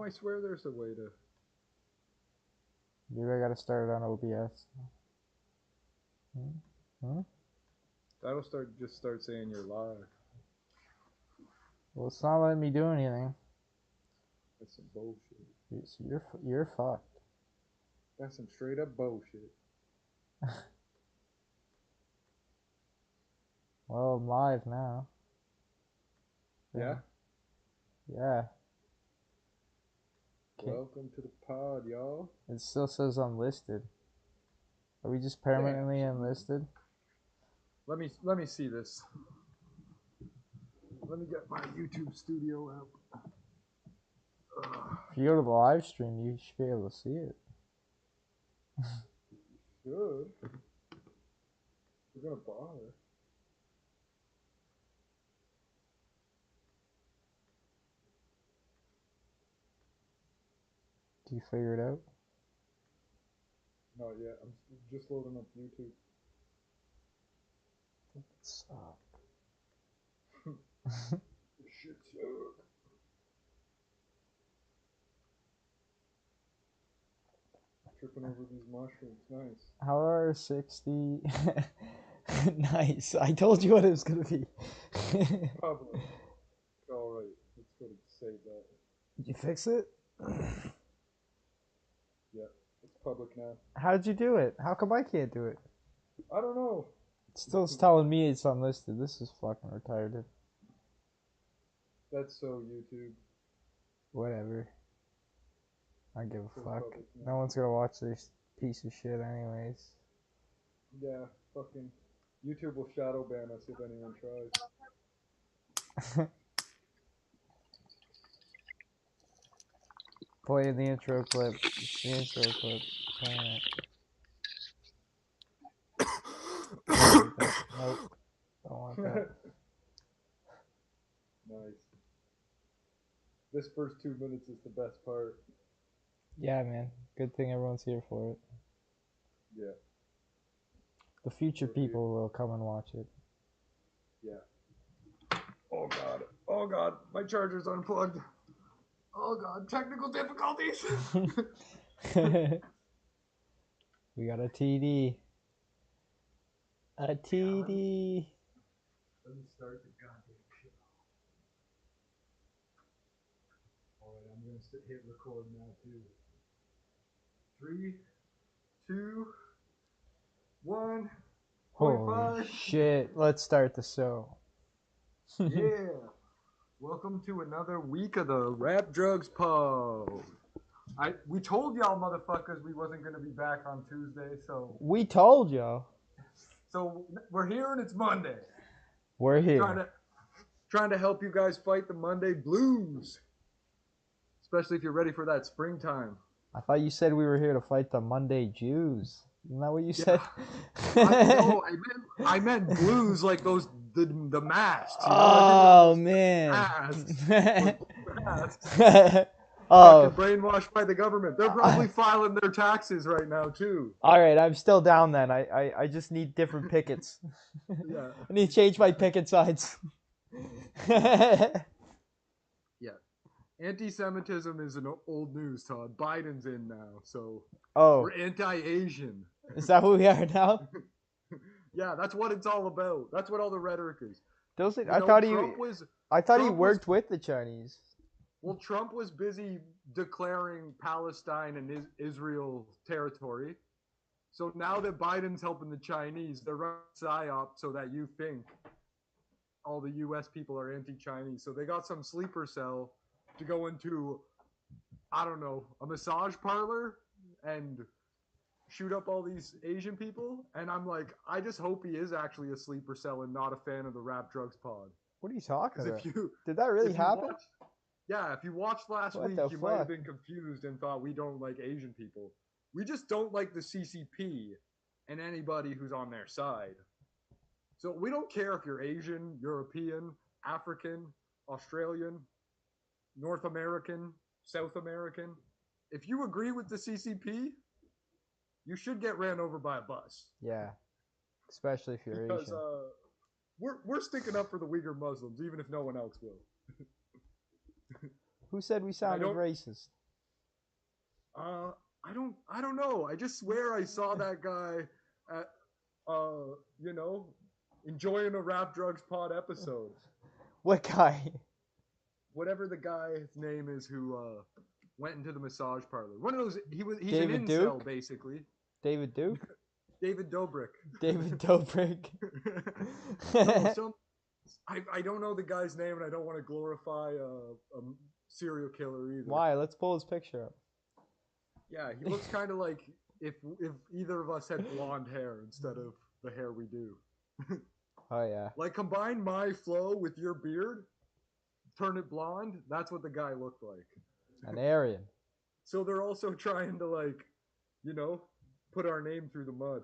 I swear there's a way to... Maybe I gotta start it on OBS. That'll just start saying you're live. Well, it's not letting me do anything. That's some bullshit. You're fucked. That's some straight up bullshit. Well, I'm live now. Yeah? Yeah. Welcome to the pod, y'all. It still says unlisted. Are we just permanently enlisted? Let me see this. Let me get my YouTube studio app. If you go to the live stream, you should be able to see it. Should. We're gonna bother. Do you figure it out? Not yet. I'm just loading up YouTube. Suck. Shit suck. Tripping over these mushrooms. Nice. How are 60? Nice. I told you what it was gonna be. Public. Alright. Let's go to save that. Did you fix it? Yeah. It's public now. How'd you do it? How come I can't do it? I don't know. It's still telling me it's unlisted. This is fucking retarded. That's so YouTube. Whatever. I give a fuck. No one's gonna watch this piece of shit anyways. Yeah, fucking YouTube will shadow ban us if anyone tries. Playing the intro clip. It's the intro clip. Playing it. Nope. Don't want that. Nice. This first 2 minutes is the best part. Yeah, man. Good thing everyone's here for it. Yeah. The future people will come and watch it. Yeah. Oh god. Oh god. My charger's unplugged. Oh god. Technical difficulties. We got a TD. A TD. Let me start the goddamn shit. Alright, I'm gonna hit record now too. 3, 2, 1. Holy shit. Let's start the show. Yeah. Welcome to another week of the Rap Drugs Pod. We told y'all motherfuckers we wasn't gonna be back on Tuesday, so we told y'all. So we're here and it's Monday. We're here. Trying to help you guys fight the Monday blues. Especially if you're ready for that springtime. I thought you said we were here to fight the Monday Jews. Isn't that what you said? I meant blues like those the masks. You know? Oh man. Masks. Oh. Brainwashed by the government. They're probably filing their taxes right now too. All right, I'm still down then. I just need different pickets. Yeah. I need to change my picket signs. Yeah. Anti-Semitism is an old news, Todd. Biden's in now, so we're anti-Asian. Is that what we are now? Yeah, that's what it's all about. That's what all the rhetoric is. I thought he worked with the Chinese. Well, Trump was busy declaring Palestine and Israel territory. So now that Biden's helping the Chinese, they're running PSYOP so that you think all the U.S. people are anti-Chinese. So they got some sleeper cell to go into, I don't know, a massage parlor and shoot up all these Asian people. And I'm like, I just hope he is actually a sleeper cell and not a fan of the Rap Drugs Pod. What are you talking about? Did that really happen? If you watched last week, you might have been confused and thought we don't like Asian people. We just don't like the CCP and anybody who's on their side. So we don't care if you're Asian, European, African, Australian, North American, South American. If you agree with the CCP, you should get ran over by a bus. Yeah, especially if you're Asian. Because we're sticking up for the Uyghur Muslims, even if no one else will. Who said we sounded don't- racist? I don't know. I just swear I saw that guy at, you know, enjoying a Rap Drugs Pod episode. What guy? Whatever the guy's name is who went into the massage parlor. One of those. He's David an in-cel, Duke? basically. David Duke? David Dobrik. David Dobrik. No, I don't know the guy's name, and I don't want to glorify a serial killer either. Why? Let's pull his picture up. Yeah, he looks kind of like if either of us had blonde hair instead of the hair we do. Oh yeah. Like combine my flow with your beard, turn it blonde. That's what the guy looked like. An Aryan. So they're also trying to like, you know, put our name through the mud.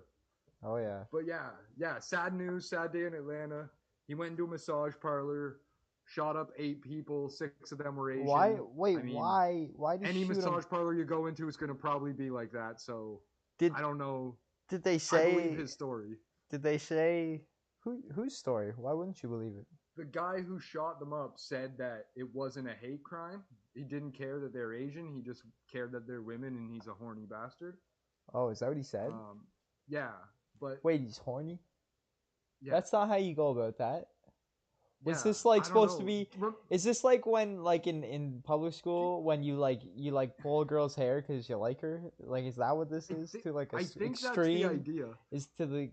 Oh yeah. But yeah, sad news, sad day in Atlanta. He went into a massage parlor, shot up 8 people, 6 of them were Asian. Why? Wait. I mean, why? Why did any shoot massage him? parlor you go into is going to probably be like that. So Did I don't know. Did they I say? believe his story. Did they say whose story? Why wouldn't you believe it? The guy who shot them up said that it wasn't a hate crime. He didn't care that they're Asian. He just cared that they're women, and he's a horny bastard. Oh, is that what he said? Yeah, but Wait, he's horny? yeah, That's not how you go about that. Was yeah, this like I don't supposed to know. be? Is this like when like in public school when you pull a girl's hair because you like her? Like, is that what this is? To like a I think extreme? that's the idea. Is to the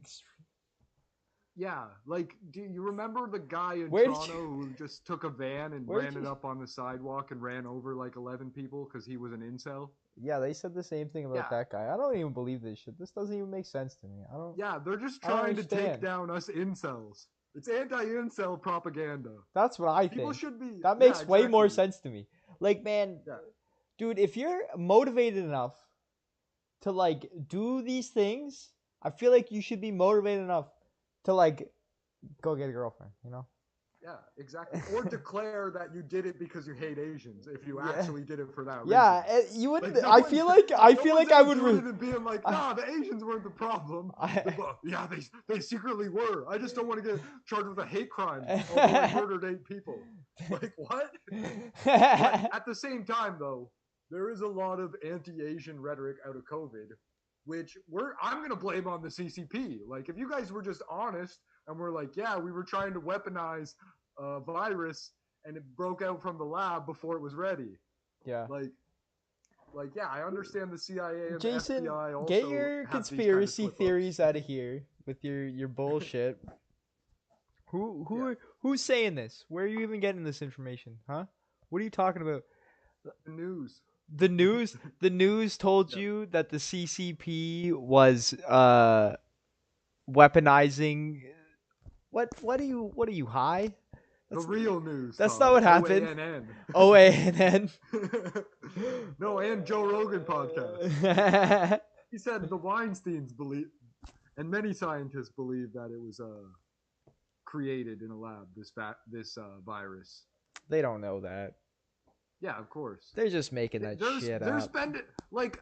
Yeah, like, do you remember the guy in Where did Toronto who just took a van and Where ran did it you- up on the sidewalk and ran over like 11 people because he was an incel? Yeah, they said the same thing about Yeah. that guy. I don't even believe this shit. This doesn't even make sense to me. I don't. Yeah, they're just I don't trying to take understand. down us incels. It's anti-incel propaganda. That's what I People think. should be. That yeah, makes way more exactly. sense to me. Like, man, Yeah. dude, if you're motivated enough to like do these things, I feel like you should be motivated enough to like go get a girlfriend, you know? Yeah, exactly. Or declare that you did it because you hate Asians if you Yeah. actually did it for that reason. Yeah, you would. Like, no I one's- feel like no one's I would. doing it and being like, nah, the Asians weren't the problem. I- Yeah, they secretly were. I just don't want to get charged with a hate crime. Although I murdered 8 people. Like what? But at the same time, though, there is a lot of anti-Asian rhetoric out of COVID, which I'm gonna blame on the CCP. Like, if you guys were just honest and we're like, yeah, we were trying to weaponize a virus and it broke out from the lab before it was ready. Yeah. Like, yeah, I understand the CIA and Jason, the FBI also get your have these kind of conspiracy slip-ups. theories out of here with your bullshit. Who's saying this? Where are you even getting this information, huh? What are you talking about? The news. The news told Yeah. you that the CCP was weaponizing. What are you high? The real news. that's Tom. not what happened. OANN. OANN. No, and Joe Rogan podcast. He said the Weinsteins believe, and many scientists believe that it was created in a lab. This virus. They don't know that. Yeah, of course. They're just making that shit They're up. spending like.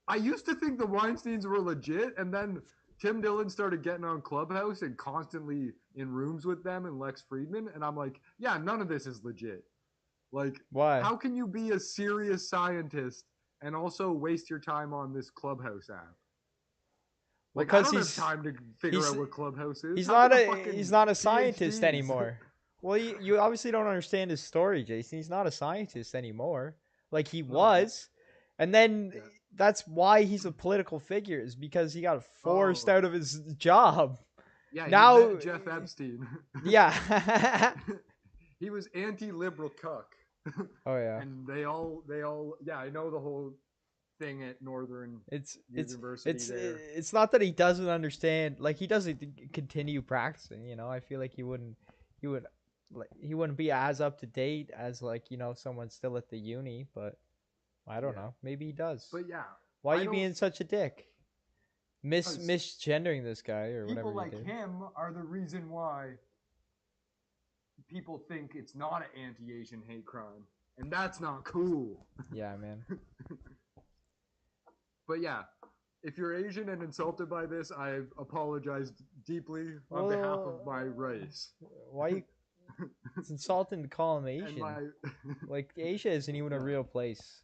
I used to think the Weinsteins were legit, and then Tim Dillon started getting on Clubhouse and constantly in rooms with them and Lex Friedman, and I'm like, yeah, none of this is legit. Like, Why? how can you be a serious scientist and also waste your time on this Clubhouse app? Like, Because I don't he's- have time to figure he's- out what Clubhouse is. He's How not can a fucking he's not a scientist PhDs? anymore. Well, you obviously don't understand his story, Jason. He's not a scientist anymore. Like he was, and then Yeah. that's why he's a political figure. Is because he got forced Oh. out of his job. Yeah, Now- he met Jeff Epstein. Yeah. He was anti-liberal cuck. Oh yeah. And they all yeah, I know the whole thing at Northern It's University there. it's not that he doesn't understand. Like he doesn't continue practicing. You know, I feel like he wouldn't be as up to date as like someone still at the uni. But I don't Yeah. know. Maybe he does. But yeah, Why I are you don't- being such a dick? 'Cause Misgendering this guy or people whatever like you did. him are the reason why people think it's not an anti-Asian hate crime, and that's not cool. Yeah, man. But yeah, if you're Asian and insulted by this, I apologize deeply on behalf of my race. Why you It's insulting to call them And Asian. Like Asia isn't even a real place.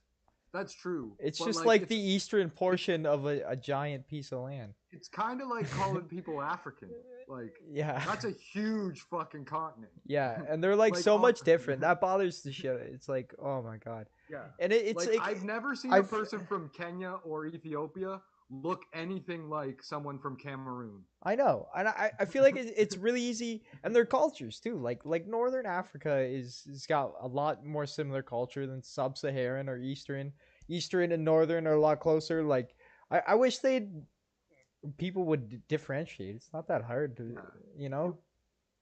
That's true. It's but just like like it's, the eastern portion of a giant piece of land. it's kind of like calling people African. Like Yeah. that's a huge fucking continent. Yeah, and they're like Like so all, much different. That bothers the shit. It's like, oh my god. yeah. And it's Like like I've never seen a person from Kenya or Ethiopia look anything like someone from Cameroon. I know, and I feel like it's really easy, and their cultures too. Like Northern Africa is got a lot more similar culture than Sub-Saharan or Eastern. Eastern and Northern are a lot closer. Like I wish people would differentiate. It's not that hard to, you know.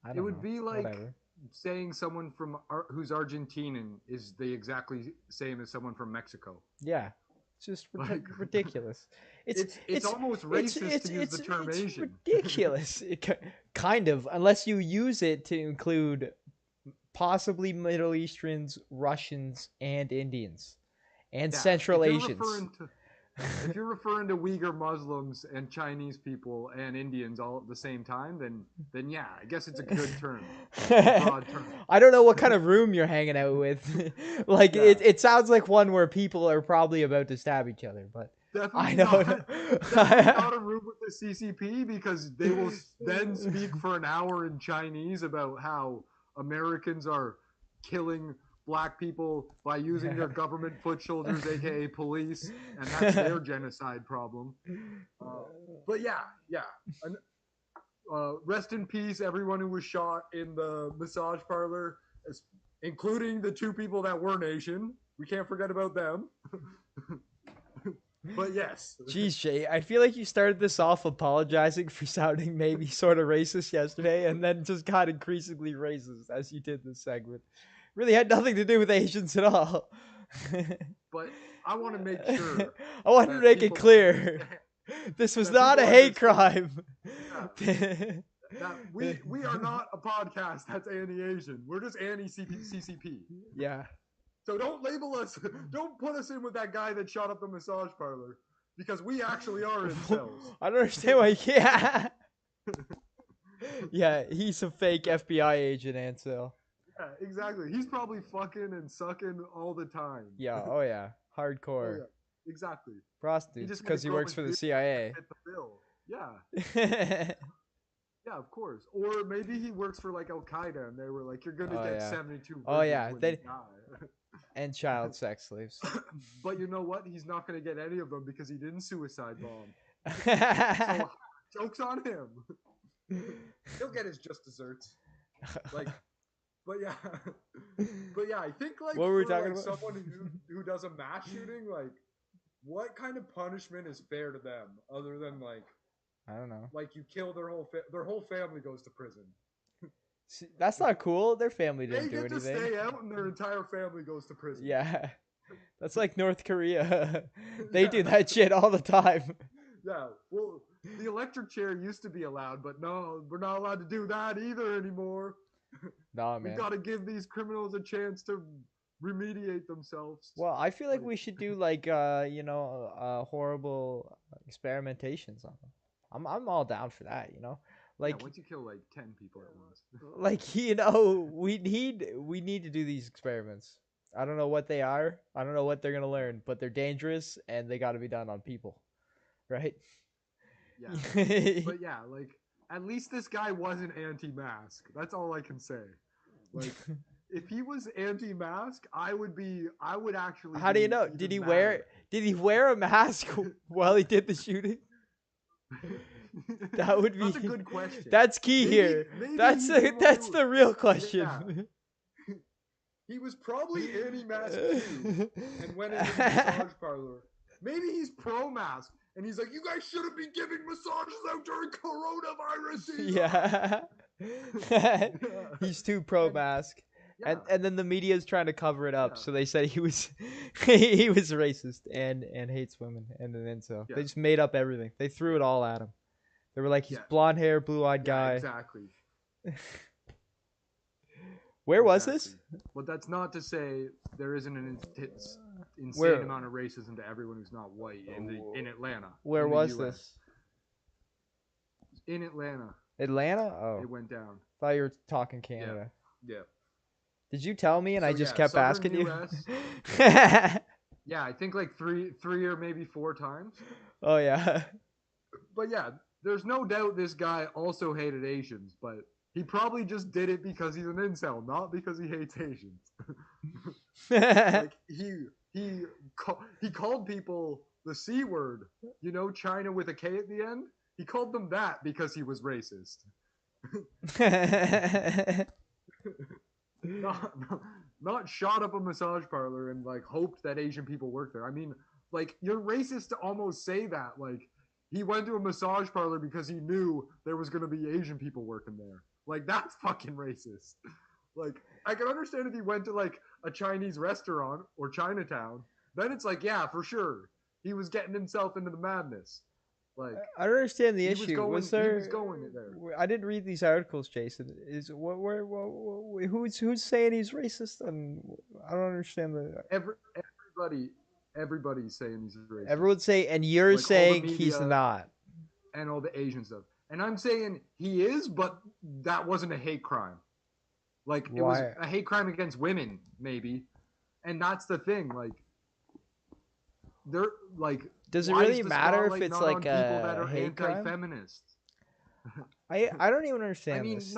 I don't know. It would be like Whatever. saying someone from who's Argentinian is the exactly same as someone from Mexico. Yeah. It's just Like, ridiculous. It's almost racist to use the term it's Asian. ridiculous. Kind of, unless you use it to include possibly Middle Easterns, Russians, and Indians, and Central Asians. If you're referring to Uyghur Muslims and Chinese people and Indians all at the same time, then yeah, I guess it's a good term. A broad term. I don't know what kind of room you're hanging out with. Like it sounds like one where people are probably about to stab each other, but definitely I know definitely not a room with the CCP because they will then speak for an hour in Chinese about how Americans are killing black people by using their government foot soldiers, aka police, and that's their genocide problem. But yeah. Rest in peace, everyone who was shot in the massage parlor, including the 2 people that were Asian. We can't forget about them. But yes. Jeez, Jay, I feel like you started this off apologizing for sounding maybe sort of racist yesterday, and then just got increasingly racist as you did this segment. Really had nothing to do with Asians at all. But I want to make sure. I wanted to make it clear. This was not a hate crime. Yeah. We are not a podcast that's anti-Asian. We're just anti-CCP. Yeah. So don't label us. Don't put us in with that guy that shot up the massage parlor, because we actually are in-cels. I don't understand why you can't. Yeah, he's a fake FBI agent, Ansel. Yeah, exactly. He's probably fucking and sucking all the time. Yeah. Oh yeah. Hardcore. Oh, yeah. Exactly. Prostitutes, because he works for the CIA. Fit the bill. Yeah. Yeah, of course. Or maybe he works for like Al Qaeda, and they were like, "You're gonna get 72." Oh yeah, when you die." And child sex slaves. But you know what? He's not gonna get any of them because he didn't suicide bomb. So joke's on him. He'll get his just desserts. Like, but yeah, I think like what were we for talking like about? someone who does a mass shooting, like, what kind of punishment is fair to them other than like, I don't know. like you kill their whole family goes to prison. See, that's not cool. Their family didn't do They get anything. to stay out, and their entire family goes to prison. Yeah, that's like North Korea. They do that shit all the time. Yeah, well, the electric chair used to be allowed, but no, we're not allowed to do that either anymore. Nah, man. We gotta give these criminals a chance to remediate themselves. Well, I feel like we should do like horrible experimentations on them. I'm all down for that, you know. Like yeah, once you kill like 10 people at once. Like, we need to do these experiments. I don't know what they are. I don't know what they're gonna learn, but they're dangerous and they got to be done on people, right? Yeah. But yeah, like at least this guy wasn't anti-mask. That's all I can say. Like if he was anti-mask, I would actually. How do you know? Did he wear a mask while he did the shooting? That would be. That's a good question. That's key here. That's the real question. Yeah. He was probably anti-mask too, and went into the massage parlor. Maybe he's pro-mask, and he's like, "You guys shouldn't be giving massages out during coronavirus." Yeah. He's too pro-mask. Yeah. And then the media is trying to cover it up, so they said he was he was racist and hates women and an incel. Yeah. They just made up everything. They threw it all at him. They were like, he's blonde hair, blue-eyed guy. Exactly. Where was this? Well, that's not to say there isn't an insane amount of racism to everyone who's not white in Atlanta. Where was this? In Atlanta. Atlanta? Oh. It went down. Thought you were talking Canada. Yeah. Did you tell me and I So just yeah, kept southern asking you? U.S. Yeah, I think like three or maybe four times. Oh yeah. But yeah, there's no doubt this guy also hated Asians, but he probably just did it because he's an incel, not because he hates Asians. Like he called people the C word, you know, China with a K at the end. He called them that because he was racist. Not shot up a massage parlor and like hoped that Asian people work there. I mean, like you're racist to almost say that. Like he went to a massage parlor because he knew there was going to be Asian people working there. Like that's fucking racist. Like I can understand if he went to like a Chinese restaurant or Chinatown, then it's like yeah, for sure. He was getting himself into the madness. Like I don't understand the he was issue. going Was there? he was going there. I didn't read these articles, Jason. Is who's saying he's racist? And I don't understand the. Everybody's saying he's racist. Everyone say, and you're Like, saying he's not. And all the Asian stuff. And I'm saying he is, but that wasn't a hate crime. Like it was Why? a hate crime against women, maybe. And that's the thing. Like they're like. Does it why really is the matter if spotlight it's not like on people that a are hate crime? anti-feminist? I don't even understand. I mean, this.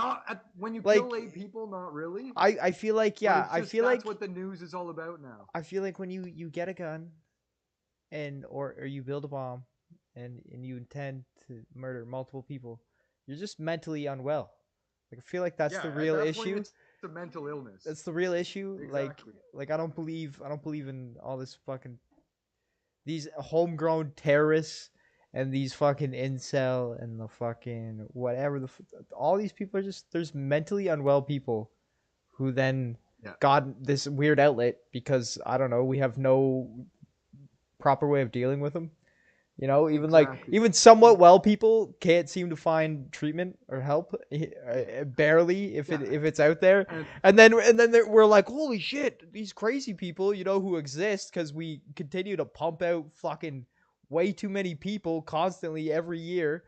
when you Like, kill 8 people, not really. I feel like yeah. But it's just, that's what the news is all about now. I feel like when you get a gun, and or you build a bomb, and you intend to murder multiple people, you're just mentally unwell. Like I feel like that's the real issue. It's a mental illness. That's the real issue. Exactly. Like I don't believe in all this fucking these homegrown terrorists and these fucking incel and the fucking whatever all these people are just there's mentally unwell people who then got this weird outlet because I don't know we have no proper way of dealing with them. You know, even even somewhat well people can't seem to find treatment or help, barely if it's out there. And then we're like, holy shit, these crazy people, you know, who exist because we continue to pump out fucking way too many people constantly every year.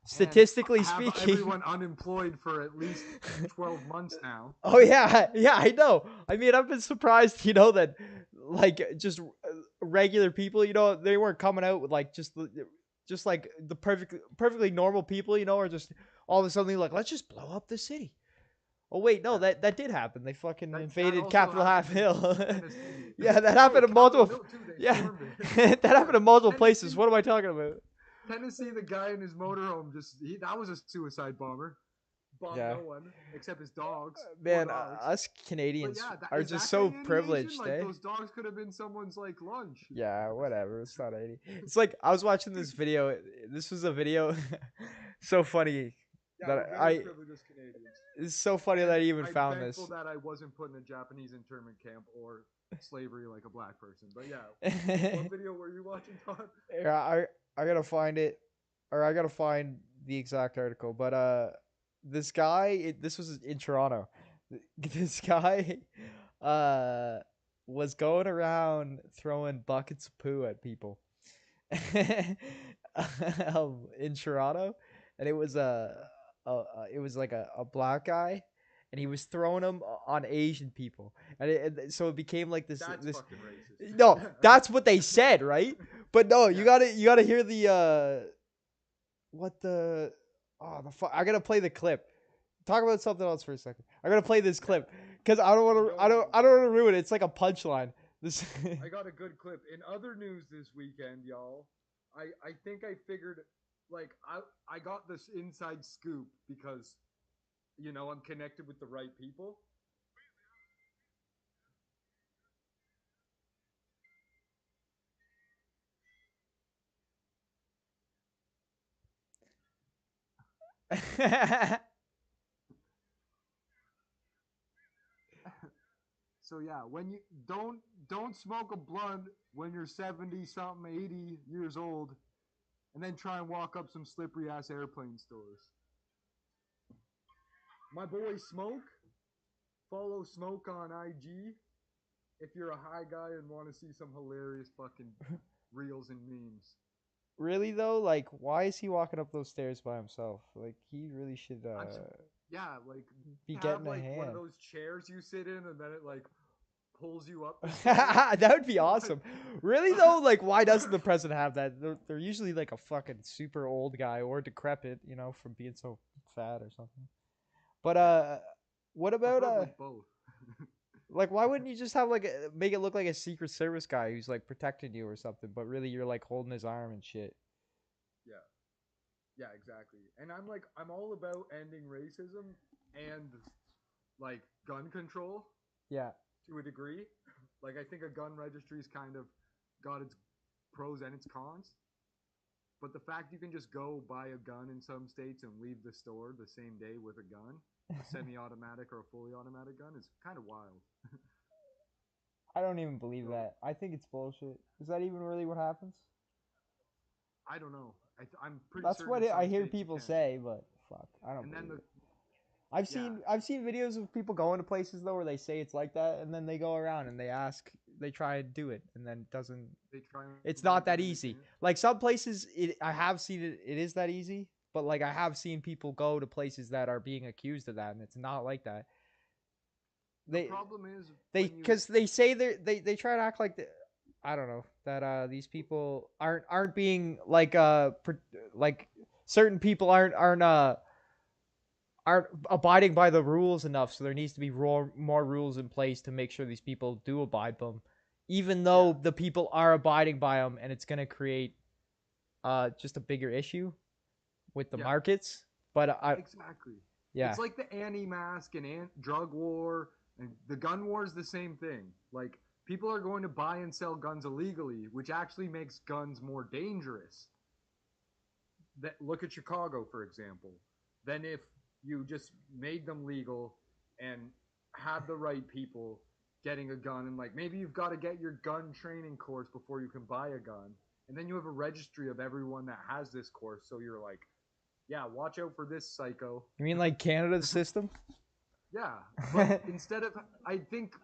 Statistically speaking, everyone unemployed for at least 12 months now. Oh yeah, I know. I mean, I've been surprised, you know, that like just regular people, you know, they weren't coming out with like just like the perfectly normal people, you know, are just all of a sudden like let's just blow up the city. Oh wait, no, that did happen. They fucking invaded Capitol Hill. Yeah, that happened in multiple. Yeah, that happened in multiple places. What am I talking about? Tennessee, the guy in his motorhome that was a suicide bomber. Bombed no one except his dogs. Man, us Canadians are just so privileged. Like, those dogs could have been someone's like lunch. Yeah, whatever. It's not 80. It's like I was watching this video. This was a video so funny that it's so funny that I even found this. I'm thankful that I wasn't put in a Japanese internment camp or slavery like a black person. But yeah, what video were you watching, Todd? Yeah, I gotta find it, or I gotta find the exact article. But this guy, this was in Toronto. This guy, was going around throwing buckets of poo at people, in Toronto, and it was like a black guy, and he was throwing them on Asian people, and so it became like this. That's fucking racist. No, that's what they said, right? But no, you gotta hear the I gotta play the clip. Talk about something else for a second. I gotta play this clip because I don't want to ruin it. It's like a punchline. This. I got a good clip. In other news this weekend, y'all, I think I figured, like I got this inside scoop because, you know, I'm connected with the right people. So yeah, when you don't smoke a blunt when you're 70 something, 80 years old, and then try and walk up some slippery ass airplane stores. My boy Smoke, follow Smoke on IG if you're a high guy and want to see some hilarious fucking reels and memes. Really though, like, why is he walking up those stairs by himself? Like, he really should. Yeah, like Be have getting a like one of hand. those chairs you sit in, and then it like pulls you up the stairs. That would be awesome. Really though, like why doesn't the president have that? They're usually like a fucking super old guy or decrepit, you know, from being so fat or something. But Yeah, what or about probably both. like why wouldn't you just have like make it look like a Secret Service guy who's like protecting you or something, but really you're like holding his arm and shit. Yeah, yeah, exactly. And I'm all about ending racism and like gun control Yeah. to a degree. Like I think a gun registry's kind of got its pros and its cons. But the fact you can just go buy a gun in some states and leave the store the same day with a gun, a semi-automatic or a fully automatic gun, is kind of wild. I don't even believe So that. I think it's bullshit. Is that even really what happens? I don't know. I'm pretty That's certain what in I some hear states you people can. say, but fuck, I don't And then believe the it. I've yeah, seen I've seen videos of people going to places though where they say it's like that, and then they go around and they try and do it, and then it doesn't. they try and It's do not it, but that then they easy. can't. Like some places, I have seen it. It is that easy, but like I have seen people go to places that are being accused of that, and it's not like that. The They problem is they when you because they say they try to act like I don't know that these people aren't being like like certain people aren't abiding by the rules enough, so there needs to be more rules in place to make sure these people do abide by them, even yeah, though the people are abiding by them, and it's going to create just a bigger issue with the yeah, markets. But I exactly. yeah It's like the anti-mask and drug war and the gun war is the same thing. Like people are going to buy and sell guns illegally, which actually makes guns more dangerous. That look at Chicago for example. Then if you just made them legal and had the right people getting a gun and like maybe you've got to get your gun training course before you can buy a gun and then you have a registry of everyone that has this course so you're like yeah watch out for this psycho. you mean like Canada's system? Yeah, but instead of, I think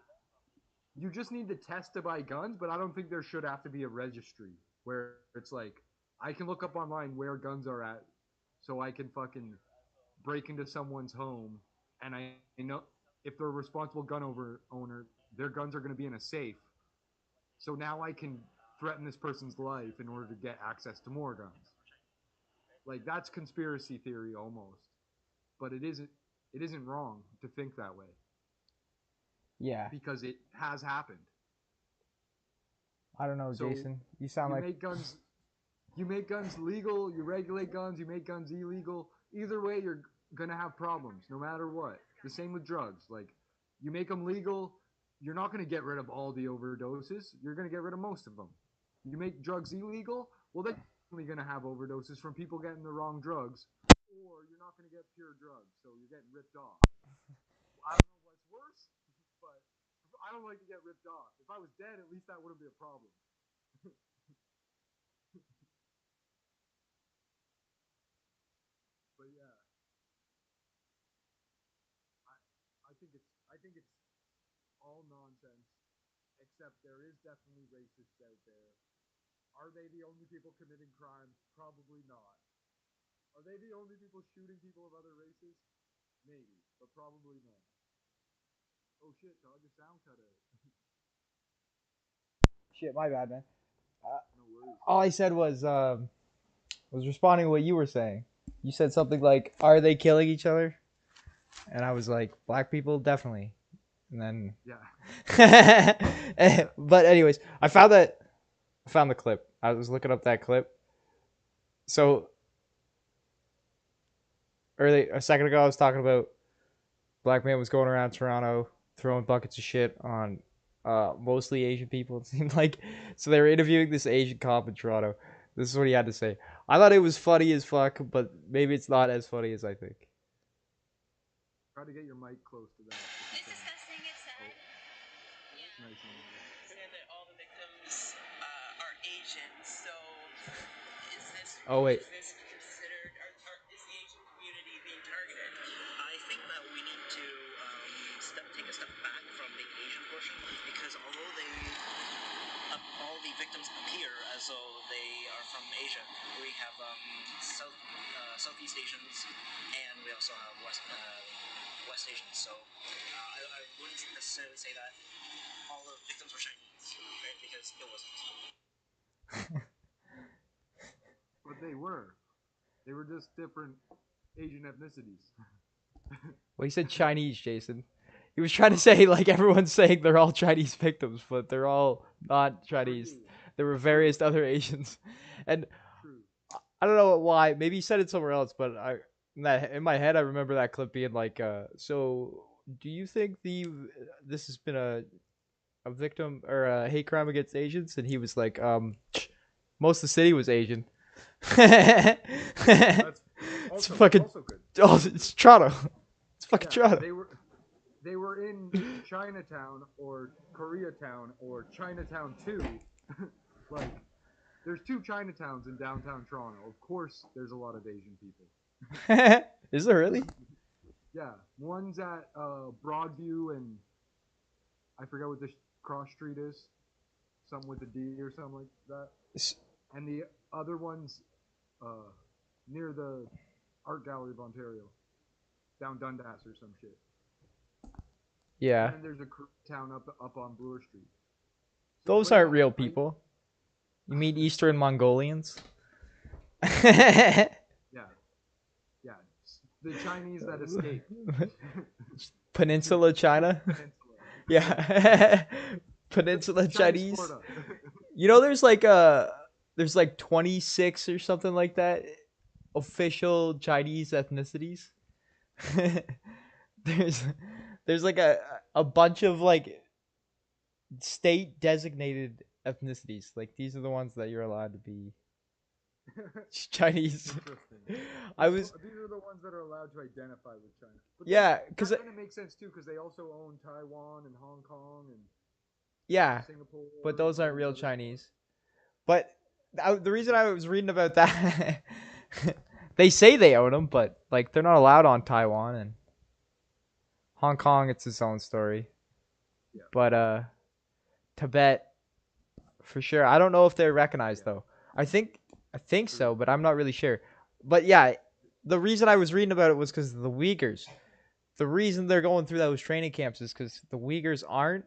you just need to test to buy guns, but I don't think there should have to be a registry where it's like I can look up online where guns are at, so I can fucking break into someone's home, and I know if they're a responsible owner, their guns are going to be in a safe. So now I can threaten this person's life in order to get access to more guns. Like that's conspiracy theory almost, but it isn't. It isn't wrong to think that way Yeah, because it has happened. I don't know, So Jason. You sound you like make guns you make guns legal, you regulate guns, you make guns illegal. Either way you're going to have problems no matter what. The same with drugs. Like you make them legal, you're not going to get rid of all the overdoses. You're going to get rid of most of them. You make drugs illegal, well then you're only going to have overdoses from people getting the wrong drugs or you're not going to get pure drugs. So you're getting ripped off. I don't know what's worse, but I don't like to get ripped off. If I was dead, at least that wouldn't be a problem. But yeah, I I think it's all nonsense. Except there is definitely racists out there. Are they the only people committing crimes? Probably not. Are they the only people shooting people of other races? Maybe, but probably not. Oh shit, dog, your sound cut out. shit. My bad, man. Uh, No worries. all I said was responding to what you were saying. You said something like, "Are they killing each other?" And I was like, "Black people, definitely." And then, Yeah, yeah, but anyways, I found the clip. I was looking up that clip. So early a second ago, I was talking about black man was going around Toronto throwing buckets of shit on mostly Asian people. It seemed like so they were interviewing this Asian cop in Toronto. This is what he had to say. I thought it was funny as fuck, but maybe it's not as funny as I think. try to get your mic close to that. It's disgusting. It's sad. Oh, nice and loud. And that all the victims are Asian. So, Oh wait, is this considered? Is the Asian community being targeted? I think that we need to take a step back from the Asian portion because although all the victims appear as so they are from Asia. We have Southeast Asians, and we also have West Asians. So I wouldn't necessarily say that all the victims were Chinese, right? Because it wasn't. But they were. They were just different Asian ethnicities. Well, he said Chinese, Jason. He was trying to say like everyone's saying they're all Chinese victims, but they're all not Chinese. There were various other Asians, and True. I don't know why. Maybe he said it somewhere else, but in my head I remember that clip being like, "So, do you think this has been a victim or a hate crime against Asians?" And he was like, most of the city was Asian." That's It's also, fucking. also good. Oh, it's Toronto. It's fucking Yeah, Toronto. they were in Chinatown or Koreatown or Chinatown 2. Like, there's 2 Chinatowns in downtown Toronto. Of course, there's a lot of Asian people. Is there really? Yeah, one's at Broadview and I forget what the cross street is. Something with a D or something like that. And the other one's near the Art Gallery of Ontario, down Dundas or some shit. Yeah. And then there's a town up on Bloor Street. Those but aren't yeah, real people. You mean Eastern Mongolians? Yeah. Yeah. The Chinese that escaped. Peninsula China? Peninsula. Yeah. Peninsula Chinese. Florida. You know there's like 26 or something like that official Chinese ethnicities. there's like a bunch of like state designated ethnicities. Like these are the ones that you're allowed to be Chinese. Interesting. These are the ones that are allowed to identify with China. But Yeah, because that kind of makes sense too, because they also own Taiwan and Hong Kong and yeah, Singapore. but those aren't and real other Chinese. But the reason I was reading about that, they say they own them, but like they're not allowed on Taiwan and Hong Kong. It's its own story. Yeah. But Tibet, for sure. I don't know if they're recognized though. I think so, but I'm not really sure. But yeah, the reason I was reading about it was because of the Uyghurs. The reason they're going through those training camps is because the Uyghurs aren't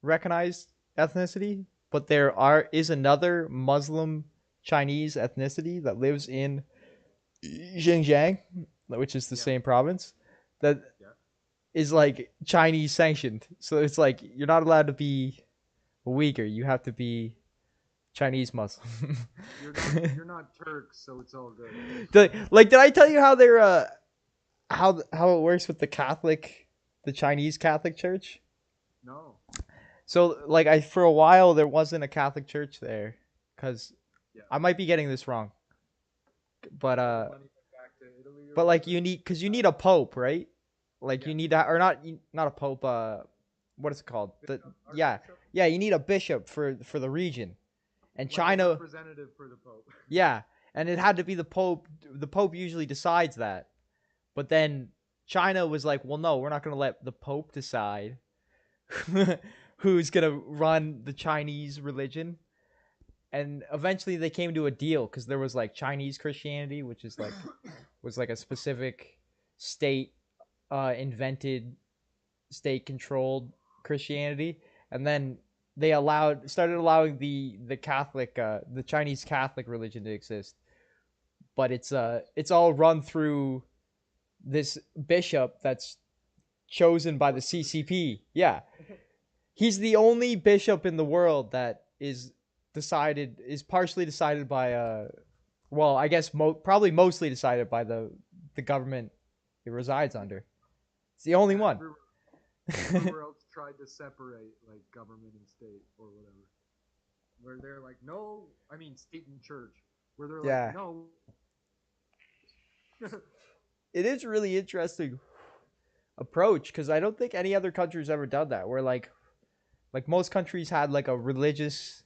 recognized ethnicity, but there is another Muslim Chinese ethnicity that lives in Xinjiang, which is the same province, that is like Chinese sanctioned. So it's like you're not allowed to be a Uyghur. You have to be Chinese Muslim. You're not Turks, so it's all good. Did I tell you how they're how it works with the Chinese Catholic Church? No. So like for a while there wasn't a Catholic Church there, because I might be getting this wrong, but like you need a pope, right? Like you need that, or not a pope. What is it called? You need a bishop for the region. And like China, a representative for the Pope. Yeah, and it had to be the Pope. The Pope usually decides that, but then China was like, "Well, no, we're not going to let the Pope decide who's going to run the Chinese religion." And eventually, they came to a deal because there was like Chinese Christianity, which is like was like a specific state invented, state controlled Christianity, and then they started allowing the Catholic, the Chinese Catholic religion to exist, but it's all run through this bishop that's chosen by the CCP. Yeah, he's the only bishop in the world that is partially decided by well, I guess probably mostly decided by the government it resides under. It's the only one. Everywhere else tried to separate like government and state or whatever, where they're like, no, I mean state and church, where they're like, no. It is really interesting approach, because I don't think any other country's ever done that, where like most countries had like a religious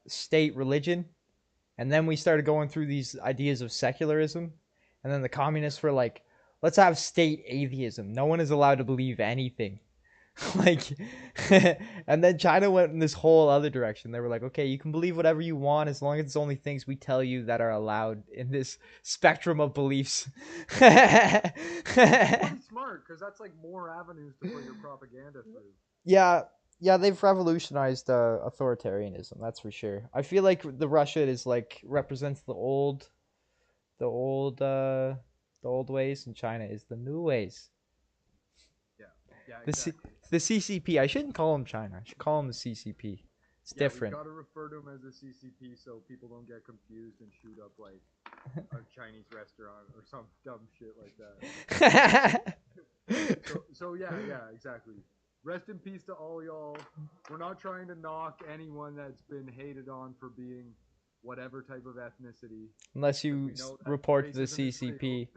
state religion, and then we started going through these ideas of secularism, and then the communists were like, let's have state atheism. No one is allowed to believe anything. Like, and then China went in this whole other direction. They were like, okay, you can believe whatever you want as long as it's only things we tell you that are allowed in this spectrum of beliefs. Pretty smart, because that's like more avenues to put your propaganda through. Yeah, yeah, they've revolutionized authoritarianism. That's for sure. I feel like the Russia is like represents the old, the old ways, and China is the new ways. Yeah, The exactly. the CCP. I shouldn't call them China. I should call them the CCP. It's different. We gotta refer to them as the CCP so people don't get confused and shoot up like a Chinese restaurant or some dumb shit like that. So yeah, exactly. Rest in peace to all y'all. We're not trying to knock anyone that's been hated on for being whatever type of ethnicity. Unless you report to the racism is CCP.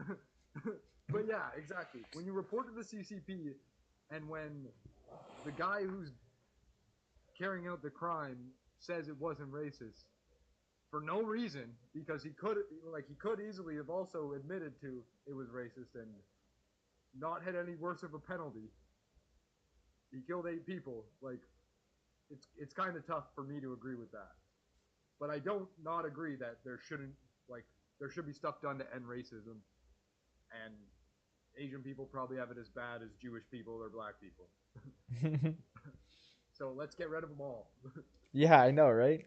But yeah, exactly. When you report to the CCP, and when the guy who's carrying out the crime says it wasn't racist for no reason, because he could easily have also admitted to it was racist and not had any worse of a penalty. He killed 8 people. Like, it's kind of tough for me to agree with that. But I don't not agree that there should be stuff done to end racism. And Asian people probably have it as bad as Jewish people or black people. So let's get rid of them all. Yeah, I know, right?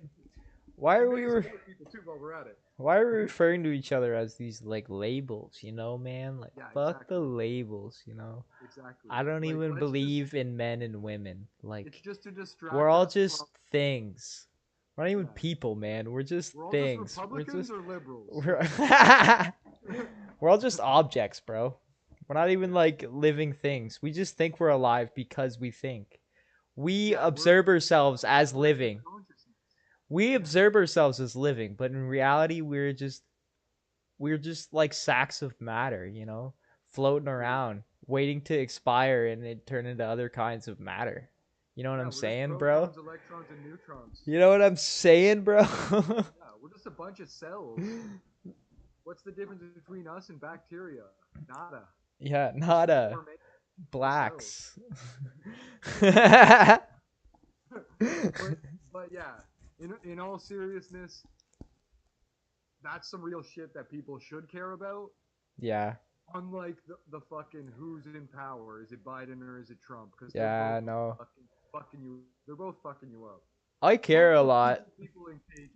Why are we people too while we're at it? Why are we referring to each other as these like labels, you know, man? Like fuck the labels, you know. Exactly. I don't even believe in men and women. Like it's just to distract. We're all just things. We're not even people, man. We're just things. We're just Republicans or liberals. We're all just objects, bro. We're not even like living things. We just think we're alive because we think. We observe ourselves as living. We observe ourselves as living, but in reality, we're just like sacks of matter, you know, floating around, waiting to expire and it turn into other kinds of matter. You know what I'm saying, bro? Protons, electrons, and neutrons. You know what I'm saying, bro? Yeah, we're just a bunch of cells. What's the difference between us and bacteria? Nada. Yeah, nada. Blacks. but yeah, in all seriousness, that's some real shit that people should care about. Yeah. Unlike the fucking who's in power. Is it Biden or is it Trump? Because yeah, no. They're both fucking you up. I care a lot. People in cages.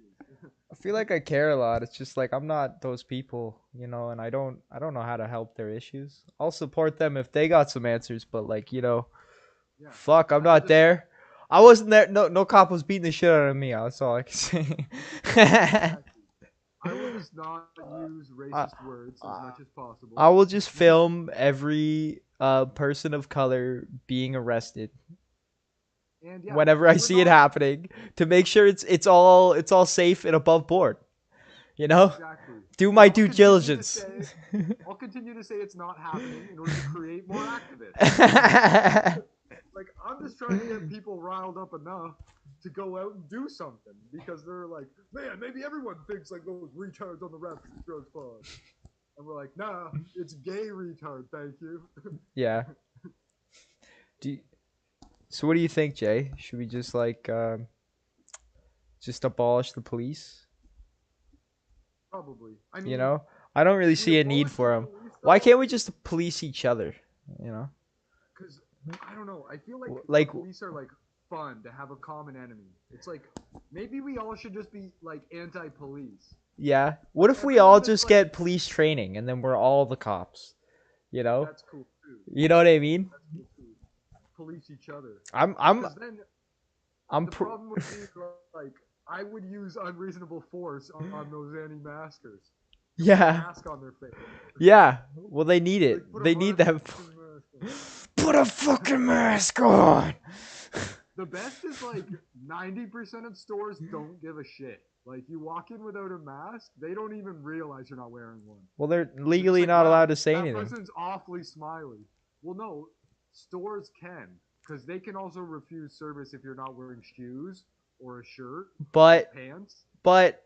I feel like I care a lot. It's just like I'm not those people, you know, and I don't know how to help their issues. I'll support them if they got some answers, but like, you know, fuck, I'm not there. I wasn't there. No cop was beating the shit out of me. That's all I can say. I will just not use racist words as much as possible. I will just film every person of color being arrested. And whenever I see it happening, to make sure it's all safe and above board, you know. Exactly. Do my due diligence. I'll continue to say it's not happening in order to create more activists. Like, I'm just trying to get people riled up enough to go out and do something because they're like, man, maybe everyone thinks like those retards on the Rapid Drugs Pod, and we're like, nah, it's gay retard, thank you. Yeah. So what do you think, Jay? Should we just like just abolish the police? Probably. I mean, you know, I don't really see a need for them. Why can't we just police each other? You know? Because I don't know. I feel like police are like fun to have a common enemy. It's like maybe we all should just be like anti-police. Yeah. What if we all just get police training and then we're all the cops? You know? That's cool too. You know what I mean? That's cool too. Police each other. The problem would be like I would use unreasonable force on those anti-maskers. Yeah. Mask on their face. Yeah. Well, they need it. Like, they need that. Put a fucking mask on. The best is like 90% of stores don't give a shit. Like you walk in without a mask, they don't even realize you're not wearing one. Well, they're legally not allowed to say anything. That person's awfully smiley. Well, no, stores can, because they can also refuse service if you're not wearing shoes or a shirt, or pants. But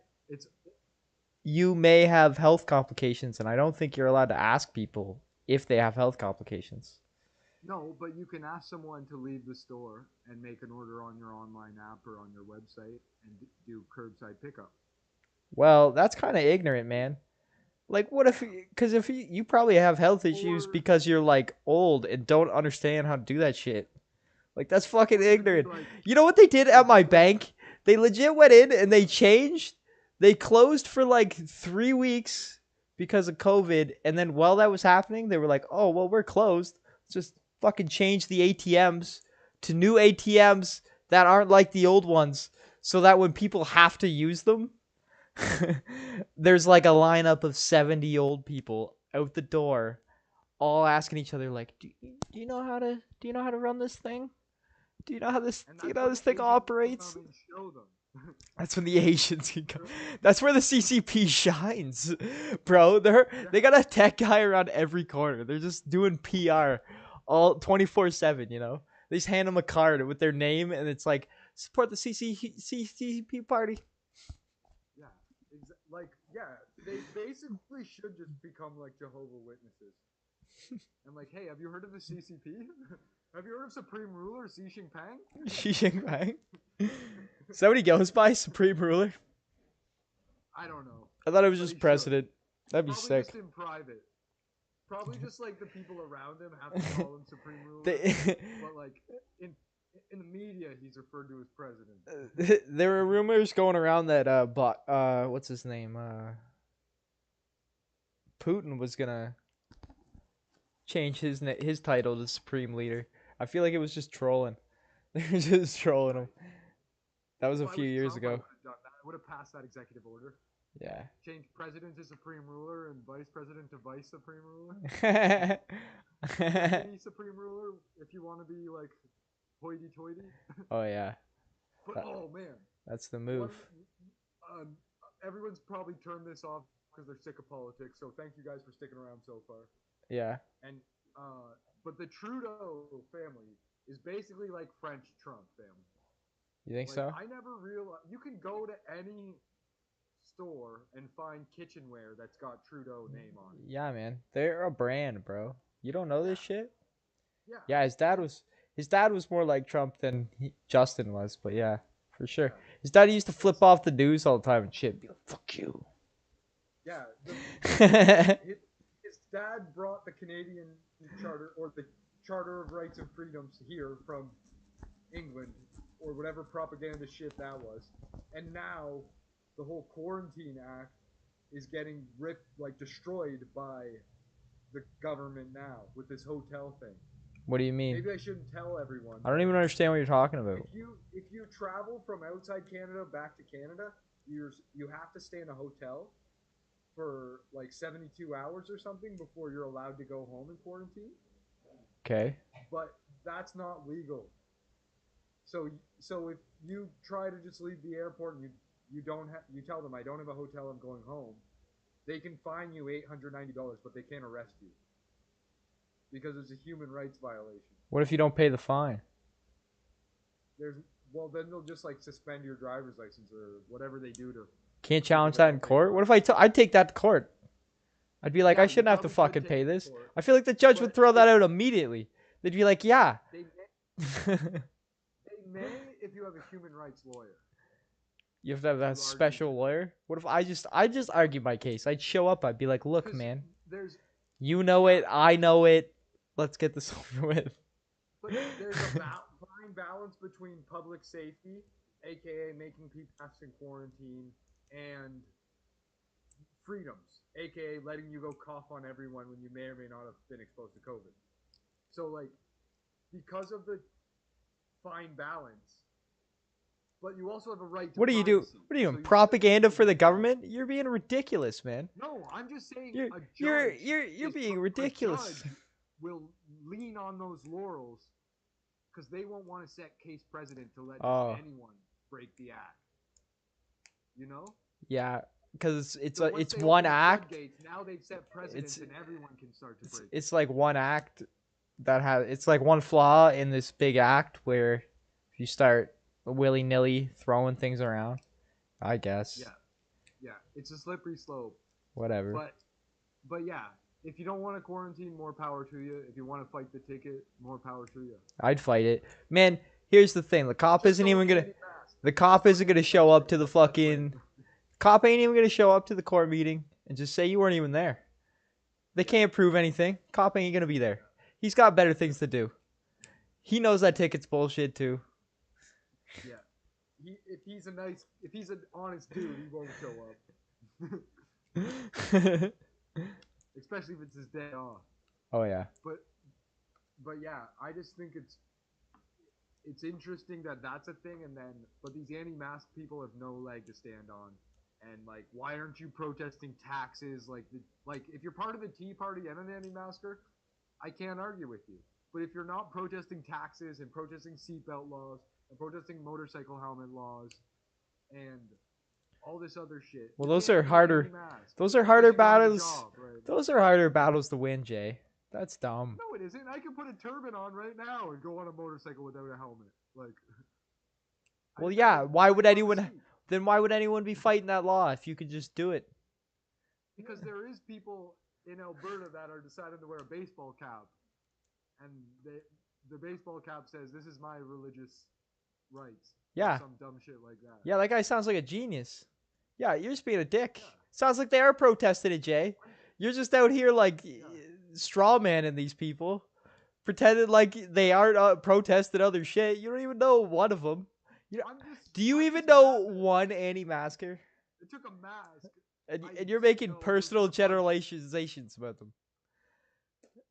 you may have health complications, and I don't think you're allowed to ask people if they have health complications. No, but you can ask someone to leave the store and make an order on your online app or on your website and do curbside pickup. Well, that's kind of ignorant, man. Like, what if? Because if you probably have health issues Or because you're like old and don't understand how to do that shit. Like, that's fucking or you could be ignorant. like, You know what they did at my like, bank? They legit went in and they changed. They closed for like 3 weeks because of COVID, and then while that was happening, they were like, "Oh, well, we're closed. Let's just fucking change the ATMs to new ATMs that aren't like the old ones, so that when people have to use them." There's like a lineup of 70 old people out the door, all asking each other like, do you know how to run this thing? Do you know how this and do you that's know how when this the thing Asians operates? come and show them. That's when the Asians can come. That's where the CCP shines, bro. They got a tech guy around every corner. They're just doing PR all 24/7. You know, they just hand them a card with their name, and it's like support the CCP party. Yeah, like yeah, they basically should just become like Jehovah Witnesses. And like, hey, have you heard of the CCP? Have you heard of Supreme Ruler Xi Jinping? Xi Jinping. Is that what he goes by, Supreme Ruler? I don't know. I thought it was But just he should. president. That'd be Probably sick. just in private. Probably just like the people around him have to call him Supreme Ruler. They, But like in the media, he's referred to as president. there were rumors going around that what's his name? Putin was gonna change his title to Supreme Leader. I feel like it was just trolling. They were just trolling him. That was a If I few was years Trump, I ago. would have done that. I would have passed that executive order. Yeah. Change president to Supreme Ruler and vice president to vice Supreme Ruler. Mini Supreme Ruler, if you want to be like hoity-toity. Oh yeah, But oh man, that's the move. Everyone's probably turned this off because they're sick of politics. So thank you guys for sticking around so far. Yeah. And but the Trudeau family is basically like French Trump family. You think Like, so? I never realized you can go to any store and find kitchenware that's got Trudeau name on it. Yeah, man. They're a brand, bro. You don't know this shit? Yeah. Yeah, his dad was more like Trump than Justin was, but yeah, for sure. Yeah. His dad used to flip off the news all the time and shit. Be like, fuck you. Yeah. His dad brought the Canadian Charter or the Charter of Rights and Freedoms here from England or whatever propaganda shit that was. And now the whole Quarantine Act is getting destroyed by the government now with this hotel thing. What do you mean? Maybe I shouldn't tell everyone. I don't even understand what you're talking about. If you travel from outside Canada back to Canada, you have to stay in a hotel for like 72 hours or something before you're allowed to go home in quarantine. Okay. But that's not legal. So if you try to just leave the airport and you tell them I don't have a hotel, I'm going home, they can fine you $890, but they can't arrest you because it's a human rights violation. What if you don't pay the fine? Then they'll just like suspend your driver's license or whatever they do to. Can't challenge that in court? What if I'd take that to court? I'd be like, Yeah, I you shouldn't have to probably fucking could take pay it to this. court. I feel like the judge would But throw that out immediately. They'd be like, yeah. They may if you have a human rights lawyer. You have to have that special lawyer? What if I just argue my case? I'd show up. I'd be like, look, man. You know it. I know it. Let's get this over with. But there's a fine balance between public safety, aka making people in quarantine, and freedoms, aka letting you go cough on everyone when you may or may not have been exposed to COVID. So like, because of the fine balance, but you also have a right to What do you do? privacy. What are you So doing? you Propaganda still for the have- government? You're being ridiculous, man. No, I'm just saying You're being ridiculous. A judge will lean on those laurels because they won't want to set case precedent to let just anyone break the act. You know? Yeah, because it's So once it's they one open the act. floodgates, now they've set precedents and everyone can start to break. It's like one act it's like one flaw in this big act where if you start willy-nilly throwing things around, I guess. Yeah, it's a slippery slope. Whatever. But yeah, if you don't want to quarantine, more power to you. If you want to fight the ticket, more power to you. I'd fight it, man. Here's the thing: the cop Just isn't don't even gonna. anti-mask. The cop Just isn't don't gonna show up to the anti-mask. That's fucking. it. Cop ain't even gonna show up to the court meeting and just say you weren't even there. They can't prove anything. Cop ain't gonna be there. He's got better things to do. He knows that ticket's bullshit too. Yeah. If he's an honest dude, he won't show up. Especially if it's his day off. Oh yeah. But yeah, I just think it's interesting that that's a thing, but these anti-mask people have no leg to stand on, and like, why aren't you protesting taxes? Like if you're part of the Tea Party and an anti-masker, I can't argue with you. But if you're not protesting taxes and protesting seatbelt laws and protesting motorcycle helmet laws and all this other shit, Well, you those can't are be harder. anti-mask Those are because harder you don't have a battles. job, right? Those are harder battles to win, Jay. That's dumb. No, it isn't. I can put a turban on right now and go on a motorcycle without a helmet. Like, Well, I yeah. just Why would on the anyone? seat. Then why would anyone be fighting that law if you could just do it? Because there is people in Alberta that are deciding to wear a baseball cap, and the baseball cap says, "This is my religious rights." Yeah. Or some dumb shit like that. Yeah, that guy sounds like a genius. Yeah, you're just being a dick. Yeah. Sounds like they are protesting it, Jay. You're just out here like straw manning these people, pretending like they aren't protesting other shit. You don't even know one of them. Do you I'm even just know mad that one anti-masker? It took a mask. And you're making No, it was personal just a bunch. generalizations about them.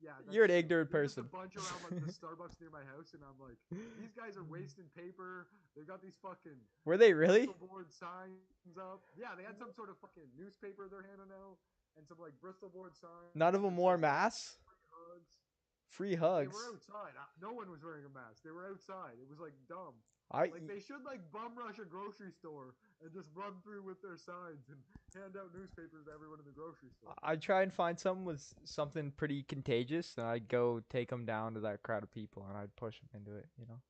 Yeah, You're an true. ignorant There's just person. a bunch around like the Starbucks near my house, and I'm like, these guys are wasting paper. They've got these fucking Were they really? Bristol board signs up. Yeah, they had some sort of fucking newspaper they're handing out, and some like Bristol board signs. None of them wore masks? Hugs. Free They hugs. were outside. No one was wearing a mask. They were outside. It was like dumb. I Like they should like bum rush a grocery store and just run through with their signs and hand out newspapers to everyone in the grocery store. I'd try and find someone with something pretty contagious, and I'd go take them down to that crowd of people, and I'd push them into it, you know?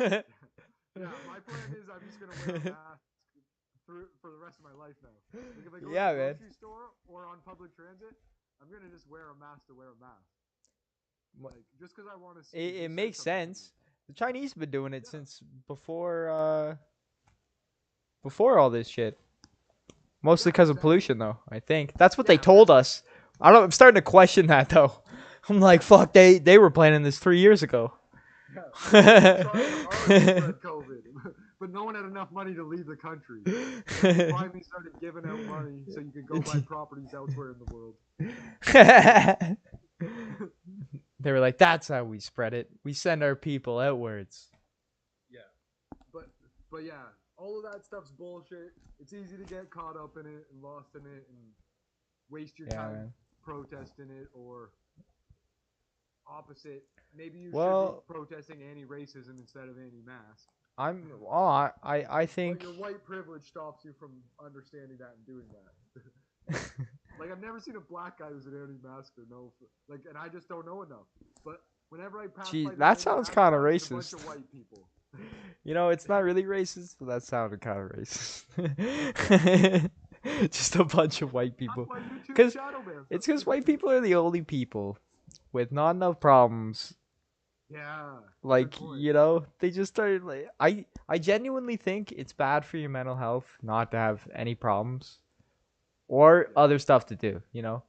Yeah, my plan is I'm just gonna wear a mask for the rest of my life now. Like if I go Yeah, to the man. grocery store or on public transit, I'm gonna just wear a mask to wear a mask. Like just because I want to see. It makes sense. The Chinese have been doing it since before all this shit. Mostly because of pollution, though. I think that's what they told us. I don't. I'm starting to question that though. I'm like, fuck. They were planning this 3 years ago. Yeah. Trying hard to spread COVID, but no one had enough money to leave the country. So they finally started giving out money so you could go buy properties elsewhere in the world. They were like, that's how we spread it. We send our people outwards. Yeah. But yeah, all of that stuff's bullshit. It's easy to get caught up in it and lost in it and waste your time man. protesting it, or opposite. Maybe you should be protesting anti-racism instead of anti-mask. I think But your white privilege stops you from understanding that and doing that. Like, I've never seen a black guy who's an anti-masker. And I just don't know enough. But whenever I pass Gee, by the that sounds anti-mask kinda sign, there's a bunch racist. of white people. you know it's not really racist, but that sounded kind of racist. Just a bunch of white people. That's why YouTube's Because shadow bans. it's because white people are the only people with not enough problems. Yeah. Like, good point. you know, they just started like I genuinely think it's bad for your mental health not to have any problems or other stuff to do, you know.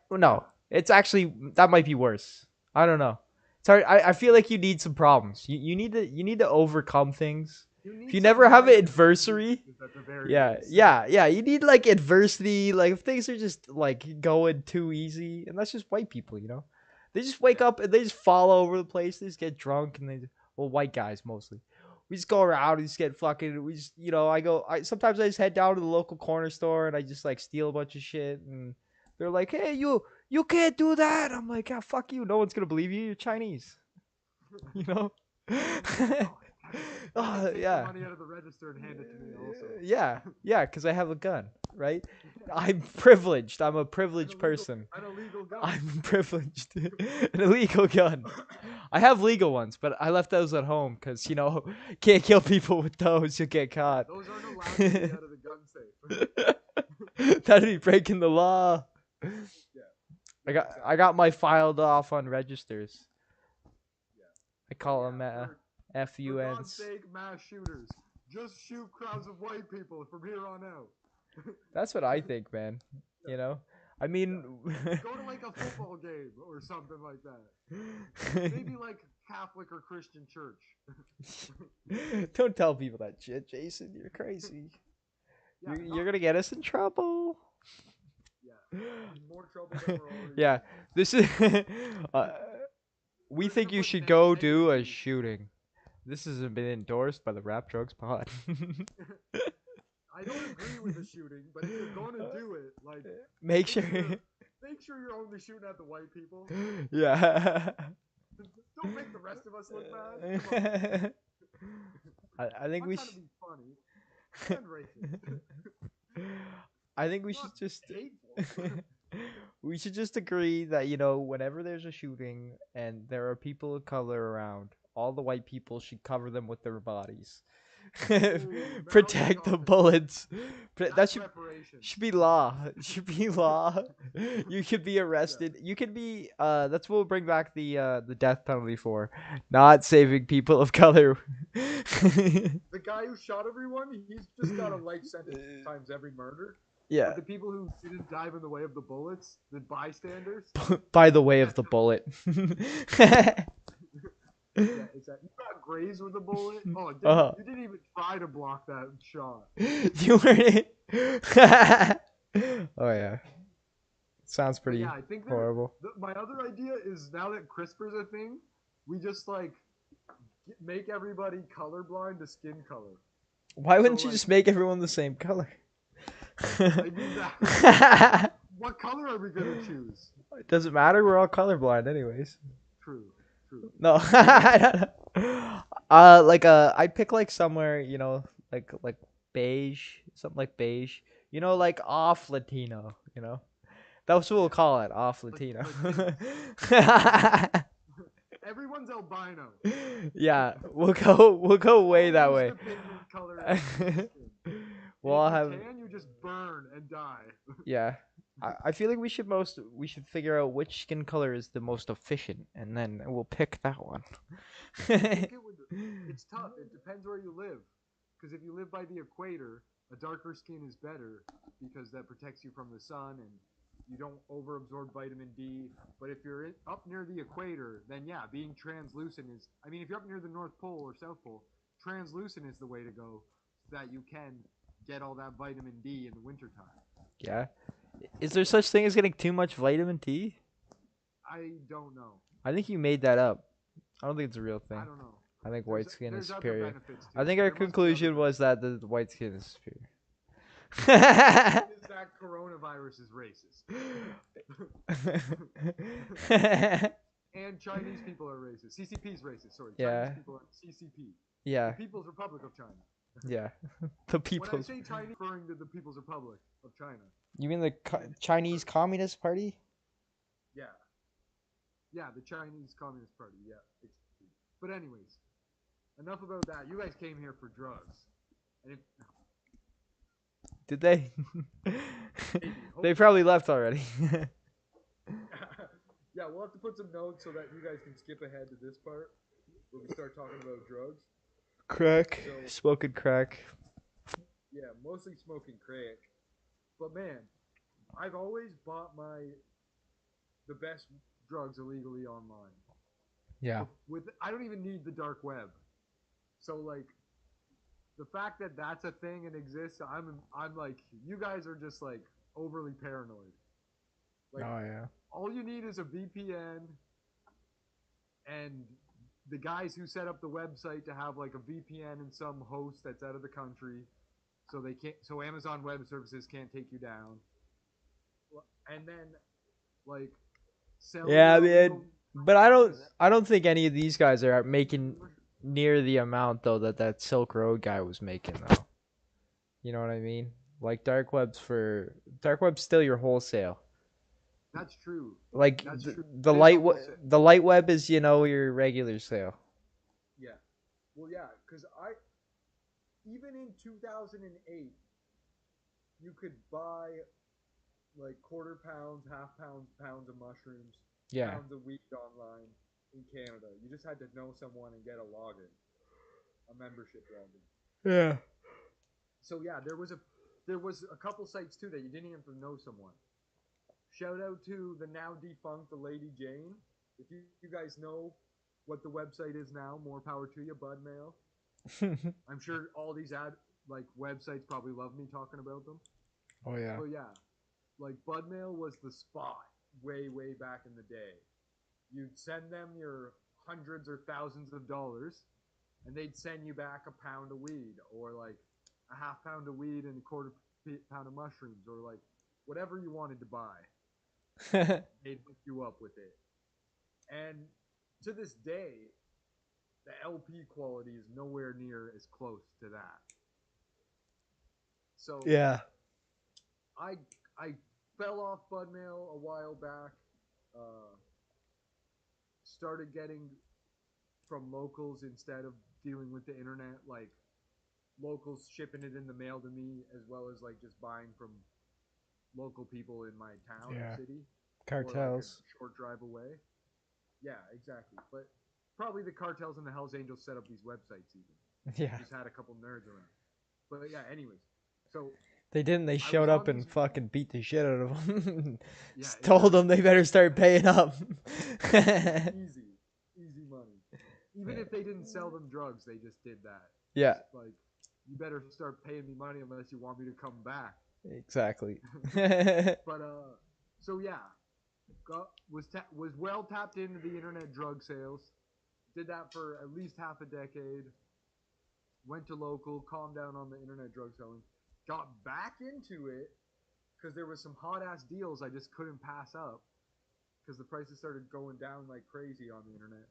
No, it's actually that might be worse. I don't know. It's hard. I feel like you need some problems. You need to overcome things. If you never have an adversary, yeah, you need like adversity. Like if things are just like going too easy, and that's just white people, you know. They just wake up and they just fall all over the place. They just get drunk and white guys mostly. We just go around and just get fucking. We just, you know, sometimes I just head down to the local corner store and I just like steal a bunch of shit, and they're like, "Hey, you can't do that." I'm like, "Ah, fuck you. No one's gonna believe you. You're Chinese." You know. Oh, Take yeah. the money out of the register and hand it to me also. Yeah, because I have a gun, right? I'm privileged. I'm a privileged person. An illegal gun. I'm privileged. An illegal gun. I have legal ones, but I left those at home because, you know, can't kill people with those. You'll get caught. Those aren't allowed to be out of the gun safe. That'd be breaking the law. Yeah. I got my filed off on registers. Yeah. I call Yeah, them for God's FUNs. sake, mass shooters. Just shoot crowds of white people from here on out. That's what I think, man. Yeah. You know, I mean, Go to like a football game or something like that. Maybe like Catholic or Christian church. Don't tell people that shit, Jason. You're crazy. Yeah, You're gonna get us in trouble. Yeah, more trouble than we're already. Yeah, this is. uh, we We're think gonna you put should go negative do a news. shooting. This hasn't been endorsed by the Rap Drugs Pod. I don't agree with the shooting, but if you're gonna do it, like Make sure. make sure you're only shooting at the white people. Yeah. Don't make the rest of us look bad. Come on. I think I'm we trying to should. be funny and racist. I think we should Not just. hateful. We should just agree that, you know, whenever there's a shooting and there are people of color around, all the white people should cover them with their bodies. Protect the talking. bullets. That That's should reparations. should be law. It should be law. You could be arrested. You could be that's what we'll bring back the death penalty for. Not saving people of color. The guy who shot everyone, he's just got a life sentence times every murder. Yeah. But the people who didn't dive in the way of the bullets, the bystanders. By the way of the bullet. Yeah, exactly. You got grazed with a bullet. Oh, you didn't even try to block that shot. You weren't. Oh yeah. Sounds pretty Yeah, I think horrible. my other idea is now that CRISPR's a thing, we just like make everybody colorblind to skin color. Why wouldn't you like- just make everyone the same color? I mean that. What color are we gonna choose? It doesn't matter. We're all colorblind, anyways. True. No. I don't know. I'd pick like somewhere, you know, like beige, something like beige. You know, like off Latino. You know, that's what we'll call it, off Latino. Everyone's albino. Yeah, we'll go way that way. The pigment color of your skin. We'll all If you have. tan, you just burn and die. Yeah. I feel like we should figure out which skin color is the most efficient, and then we'll pick that one. It's tough. It depends where you live. Because if you live by the equator, a darker skin is better because that protects you from the sun and you don't overabsorb vitamin D. But if you're up near the equator, then yeah, being translucent is. I mean, if you're up near the North Pole or South Pole, translucent is the way to go, so that you can get all that vitamin D in the wintertime. Yeah. Is there such thing as getting too much vitamin D? I don't know. I think you made that up. I don't think it's a real thing. I don't know. I think white skin is There's other superior. benefits to I it. think our There must be conclusion other was that the white skin is superior. benefits. Is that coronavirus is racist. And Chinese people are racist. CCP is racist. Sorry. Yeah. Chinese people are CCP. Yeah, The People's Republic of China. yeah. The When I people's. say Chinese, referring to the People's Republic of China. You mean the Chinese Communist Party? Yeah. Yeah, the Chinese Communist Party. Yeah. But anyways, enough about that. You guys came here for drugs. And if, Did they? maybe, They hopefully. probably left already. Yeah, we'll have to put some notes so that you guys can skip ahead to this part where we start talking about drugs. Crack. So- Smoking crack. Yeah, mostly smoking crack. But man, I've always bought the best drugs illegally online. Yeah. I don't even need the dark web. So like, the fact that that's a thing and exists, I'm like, you guys are just like overly paranoid. Like, Oh yeah. all you need is a VPN and the guys who set up the website to have like a VPN in some host that's out of the country, so Amazon Web Services can't take you down. And then like sell Yeah, your man. illegal- But I don't think any of these guys are making near the amount though that Silk Road guy was making though. You know what I mean? Like dark web's still your wholesale. That's true. Like That's the, true. the It is light a wholesale. the light web is, you know, your regular sale. Yeah. Well, yeah, because even in 2008, you could buy like quarter pounds, half pounds, pounds of mushrooms, Yeah. pounds of weed online in Canada. You just had to know someone and get a login, a membership login. Yeah. So yeah, there was a couple sites too that you didn't even have to know someone. Shout out to the now defunct the Lady Jane. If you guys know what the website is now, more power to you, Budmail. I'm sure all these websites probably love me talking about them. Oh yeah. But yeah, like Budmail was the spot way back in the day. You'd send them your hundreds or thousands of dollars, and they'd send you back a pound of weed, or like a half pound of weed and a quarter pound of mushrooms, or like whatever you wanted to buy. They'd hook you up with it. And to this day, the LP quality is nowhere near as close to that. So Yeah. I fell off Budmail a while back. Started getting from locals instead of dealing with the internet, like locals shipping it in the mail to me, as well as like just buying from local people in my town or city. Cartels. Or like a short drive away. Yeah, exactly. But probably the cartels and the Hells Angels set up these websites even. Yeah. Just had a couple nerds around. But yeah, anyways. So They didn't. They showed up and fucking beat the shit out of them. Yeah, Just told them they better start paying up. Easy money. Even if they didn't sell them drugs, they just did that. Yeah. Just like, you better start paying me money unless you want me to come back. Exactly. But so yeah, was well tapped into the internet drug sales. Did that for at least half a decade. Went to local, calmed down on the internet drug selling. Got back into it because there was some hot ass deals I just couldn't pass up because the prices started going down like crazy on the internet.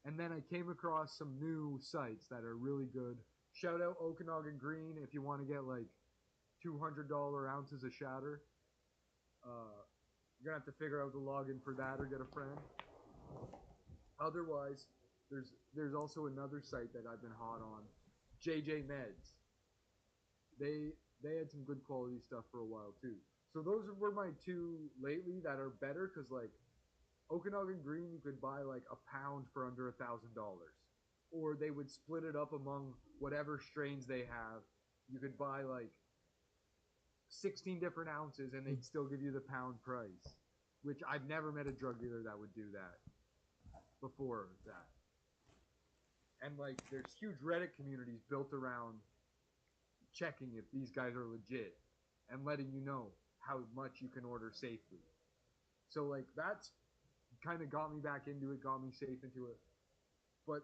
And then I came across some new sites that are really good. Shout out Okanagan Green if you want to get like $200 ounces of shatter. You're gonna have to figure out the login for that or get a friend. Otherwise, there's also another site that I've been hot on, JJ Meds. They had some good quality stuff for a while too. So those were my two lately that are better because like Okanagan Green you could buy like a pound for under $1,000, or they would split it up among whatever strains they have. You could buy like 16 different ounces and they'd still give you the pound price, which I've never met a drug dealer that would do that before that. And like there's huge Reddit communities built around checking if these guys are legit and letting you know how much you can order safely. So like that's kind of got me back into it, got me safe into it. But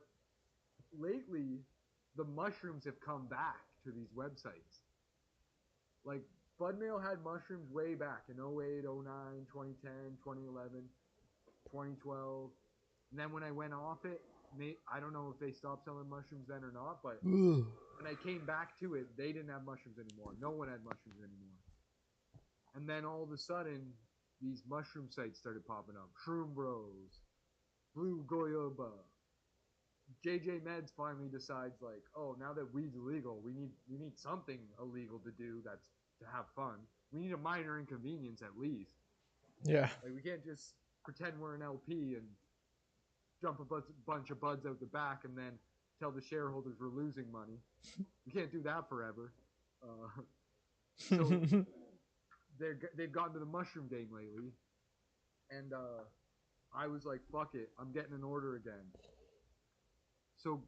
lately the mushrooms have come back to these websites. Like Budmail had mushrooms way back in 08, 09, 2010, 2011, 2012. And then when I went off it, I don't know if they stopped selling mushrooms then or not, but when I came back to it, they didn't have mushrooms anymore. No one had mushrooms anymore. And then all of a sudden, these mushroom sites started popping up. Shroom Bros, Blue Goyoba. JJ Meds finally decides like, oh, now that weed's illegal, we need something illegal to do that's to have fun. We need a minor inconvenience at least. Yeah. Like we can't just pretend we're an LP and jump a bunch of buds out the back and then tell the shareholders we're losing money. We can't do that forever. So they've gotten to the mushroom game lately, and I was like, fuck it, I'm getting an order again. So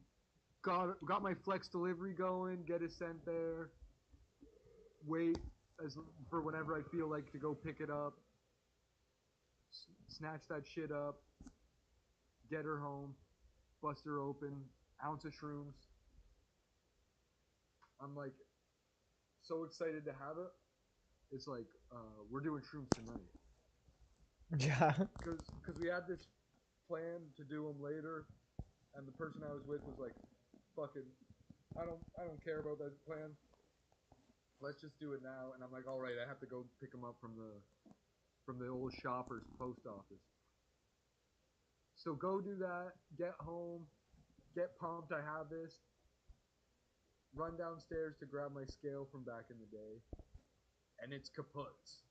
got my flex delivery going, get it sent there, wait for whenever I feel like to go pick it up, snatch that shit up, get her home, bust her open, ounce of shrooms. I'm like so excited to have it. It's like we're doing shrooms tonight. Yeah. Because we had this plan to do them later, and the person I was with was like, "Fucking, I don't care about that plan. Let's just do it now." And I'm like, "All right, I have to go pick them up from the old Shoppers post office." So go do that. Get home. Get pumped. I have this. Run downstairs to grab my scale from back in the day, and it's kaputs.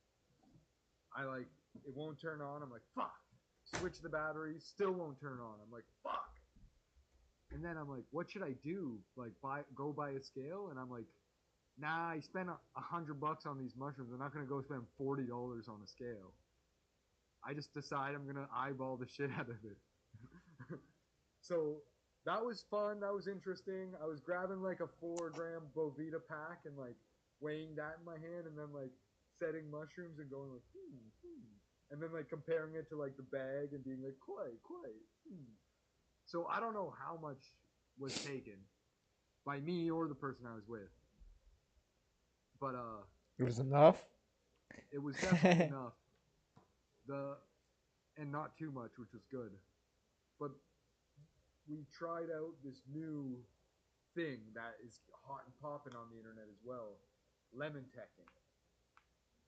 I like it won't turn on. I'm like, fuck. Switch the battery, still won't turn on. I'm like, fuck. And then I'm like, what should I do? Like, go buy a scale? And I'm like, nah, I spent $100 on these mushrooms. I'm not gonna go spend $40 on a scale. I just decide I'm gonna eyeball the shit out of it. So that was fun. That was interesting. I was grabbing like a 4-gram Bovita pack and like weighing that in my hand, and then like setting mushrooms and going like, and then like comparing it to like the bag and being like, quite. So I don't know how much was taken by me or the person I was with, but It was enough. it was definitely enough. And not too much, which was good. But we tried out this new thing that is hot and popping on the internet as well, lemon teching.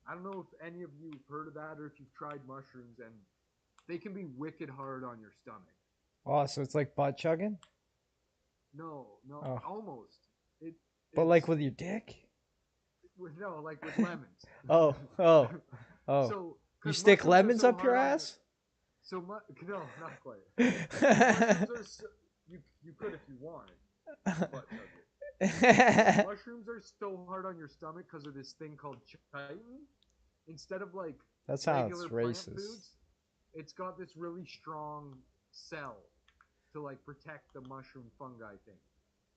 I don't know if any of you have heard of that or if you've tried mushrooms, and they can be wicked hard on your stomach. Oh, so it's like butt chugging? No, Oh. almost. But like with your dick? No, like with lemons. Oh. So you stick lemons so up your ass? No, not quite. Mushrooms are you could if you wanted, butt chug it. Mushrooms are so hard on your stomach because of this thing called chitin. Instead of like That sounds regular plant racist. foods, it's got this really strong cell to like protect the mushroom fungi thing.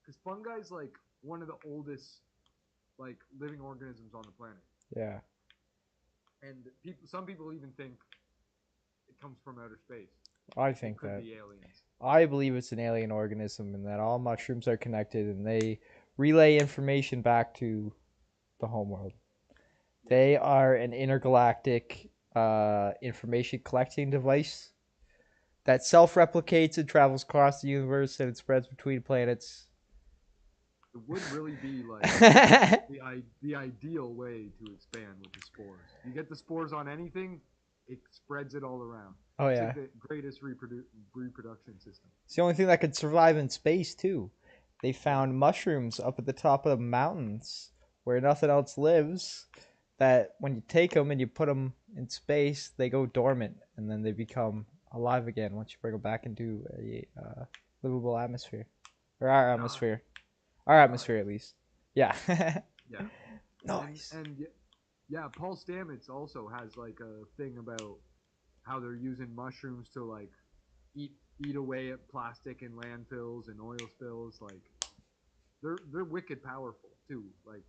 Because fungi is like one of the oldest like living organisms on the planet. Yeah. And some people even think it comes from outer space. I think it could that. be aliens. I believe it's an alien organism and that all mushrooms are connected and they relay information back to the homeworld. They are an intergalactic information collecting device that self-replicates and travels across the universe and it spreads between planets. It would really be like the ideal way to expand with the spores. You get the spores on anything, it spreads it all around. Oh, it's yeah. like the greatest reproduction system. It's the only thing that could survive in space, too. They found mushrooms up at the top of the mountains where nothing else lives, that when you take them and you put them in space, they go dormant, and then they become alive again once you bring them back into a livable atmosphere. Or our atmosphere. Our atmosphere, at least. Yeah. Yeah. Nice. And yeah, Paul Stamets also has like a thing about how they're using mushrooms to like eat away at plastic in landfills and oil spills. Like they're wicked powerful too. Like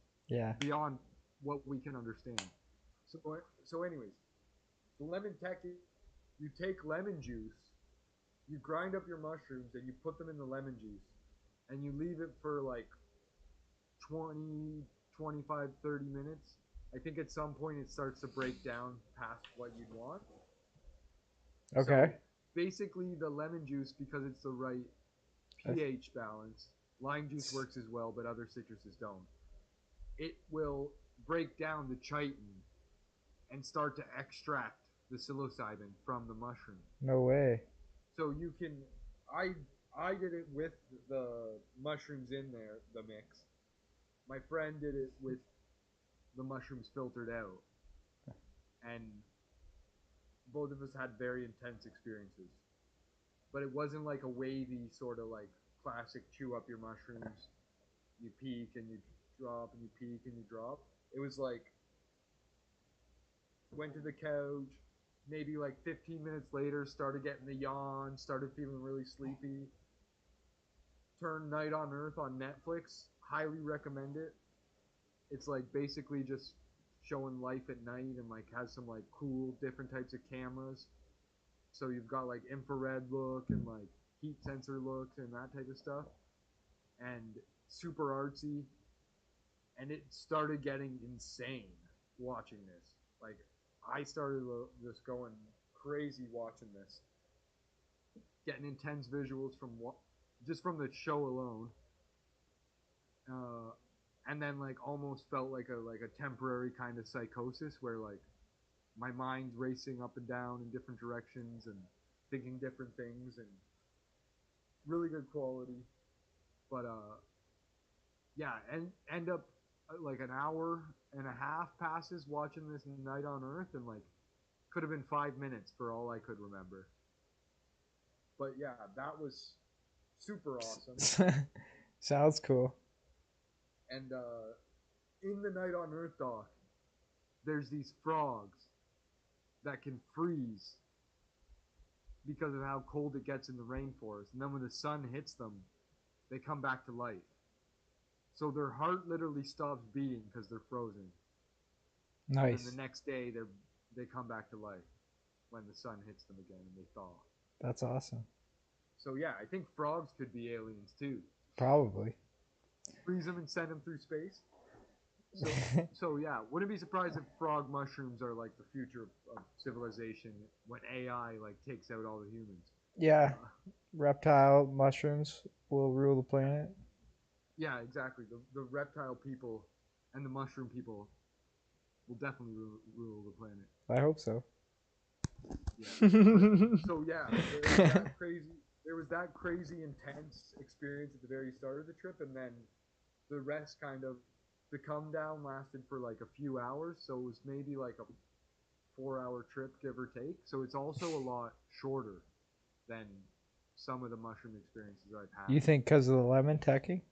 beyond what we can understand. So anyways, the lemon tech, you take lemon juice, you grind up your mushrooms and you put them in the lemon juice and you leave it for like 20, 25, 30 minutes. I think at some point it starts to break down past what you'd want. Okay. So basically the lemon juice, because it's the right pH balance, lime juice works as well, but other citruses don't. It will break down the chitin and start to extract the psilocybin from the mushroom. No way. So you can, I did it with the mushrooms in there, the mix. My friend did it with the mushrooms filtered out. And both of us had very intense experiences. But it wasn't like a wavy sort of like classic chew up your mushrooms. You peak and you drop and you peak and you drop. It was like, went to the couch, maybe like 15 minutes later, started getting the yawn, started feeling really sleepy. Turned Night on Earth on Netflix. Highly recommend it. It's like basically just showing life at night and like has some like cool different types of cameras. So you've got like infrared look and like heat sensor looks and that type of stuff. And super artsy. And it started getting insane watching this. Like I started just going crazy watching this. Getting intense visuals from just from the show alone. And then like almost felt like a temporary kind of psychosis where like my mind's racing up and down in different directions and thinking different things, and really good quality. But yeah, and end up like an hour and a half passes watching this Night on Earth, and like Could have been 5 minutes for all I could remember. But yeah, that was super awesome. Sounds cool. And in the Night on Earth doc, there's these frogs that can freeze because of how cold it gets in the rainforest. And then when the sun hits them, they come back to life. So their heart literally stops beating because they're frozen. Nice. And the next day, they come back to life when the sun hits them again and they thaw. That's awesome. So yeah, I think frogs could be aliens too. Probably. Freeze them and send them through space. So yeah, wouldn't be surprised if frog mushrooms are like the future of civilization when AI like takes out all the humans. Yeah. Reptile mushrooms will rule the planet. Yeah, exactly. The reptile people and the mushroom people will definitely rule the planet. I hope so. Yeah. So yeah, there was that crazy intense experience at the very start of the trip, and then the rest kind of, the come down lasted for like a few hours, so it was maybe like a 4-hour trip, give or take. So it's also a lot shorter than some of the mushroom experiences I've had. You think because of the lemon techie?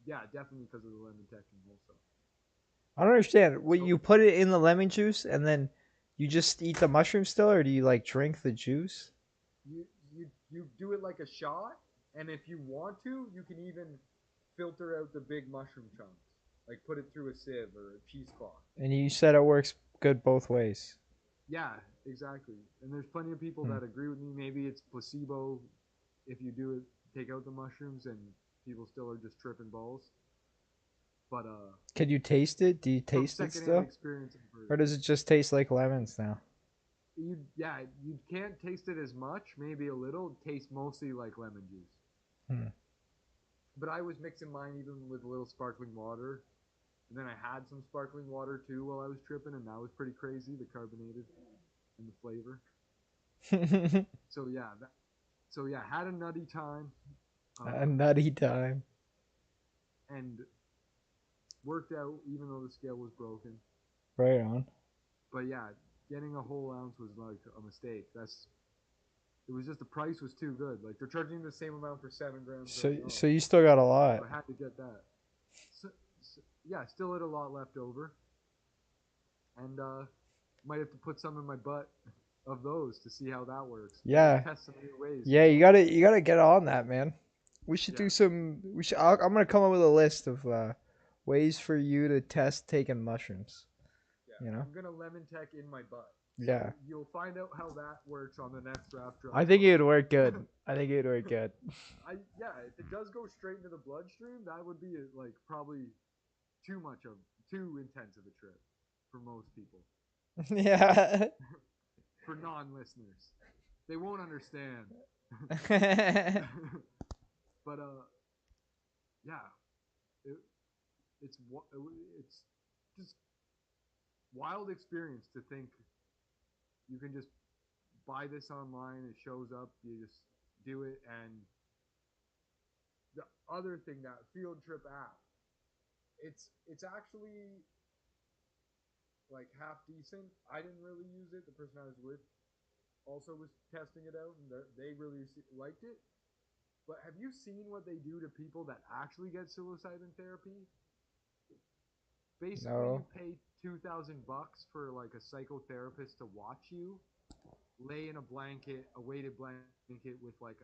Yeah, definitely because of the lemon teching also. I don't understand. So, You put it in the lemon juice and then you just eat the mushroom still, or do you like drink the juice? You do it like a shot, and if you want to, you can even filter out the big mushroom chunks. Like put it through a sieve or a cheesecloth. And you said it works good both ways. Yeah, exactly. And there's plenty of people that agree with me. Maybe it's placebo if you do it, take out the mushrooms, and people still are just tripping balls. But can you taste it? Do you taste it still? Or does it just taste like lemons now? You can't taste it as much, maybe a little. It tastes mostly like lemon juice. But I was mixing mine even with a little sparkling water. And then I had some sparkling water too while I was tripping, and that was pretty crazy, the carbonated and the flavor. So yeah, had a nutty time. A nutty time. And worked out even though the scale was broken. Right on. But yeah, getting a whole ounce was like a mistake. It was just the price was too good. Like they're charging the same amount for 7 grams. So you still got a lot. So I had to get that. So, yeah, still had a lot left over, and might have to put some in my butt of those to see how that works. Yeah. Test some new ways. Yeah, you gotta get on that, man. We should do some. I'm gonna come up with a list of ways for you to test taking mushrooms. Yeah, you know, I'm gonna lemon tech in my butt. Yeah. You'll find out how that works on the next draft. I think it would work good. I think it would work good. If it does go straight into the bloodstream, that would be like probably too intense of a trip for most people. Yeah. For non-listeners, they won't understand. But yeah, it's just wild experience to think you can just buy this online. It shows up. You just do it. And the other thing, that field trip app, it's actually like half decent. I didn't really use it. The person I was with also was testing it out, and they really liked it. But have you seen what they do to people that actually get psilocybin therapy? Basically, No. you pay $2,000 for like a psychotherapist to watch you lay in a weighted blanket with like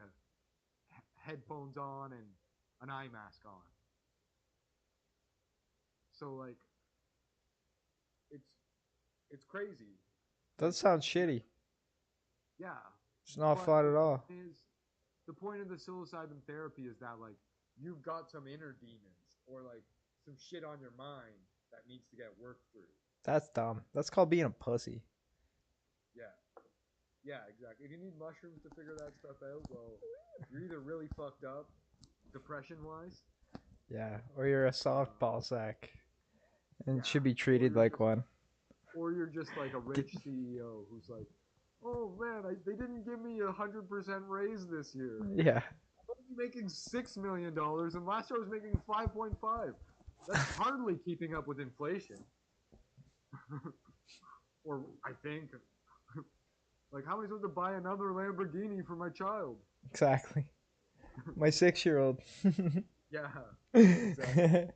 headphones on and an eye mask on. So like, it's crazy. That sounds shitty. Yeah. It's not fun at all. The point of the psilocybin therapy is that like you've got some inner demons or like some shit on your mind that needs to get worked through. That's dumb. That's called being a pussy. Yeah, exactly. If you need mushrooms to figure that stuff out, well, you're either really fucked up, depression-wise. Yeah, or you're a softball sack and should be or treated like one. Or you're just like a rich CEO who's like, oh man, they didn't give me 100% raise this year. Yeah. I'm making $6 million, and last year I was making 5.5. That's hardly keeping up with inflation. Or I think. Like, how am I supposed to buy another Lamborghini for my child? Exactly. My 6-year-old. Yeah, exactly.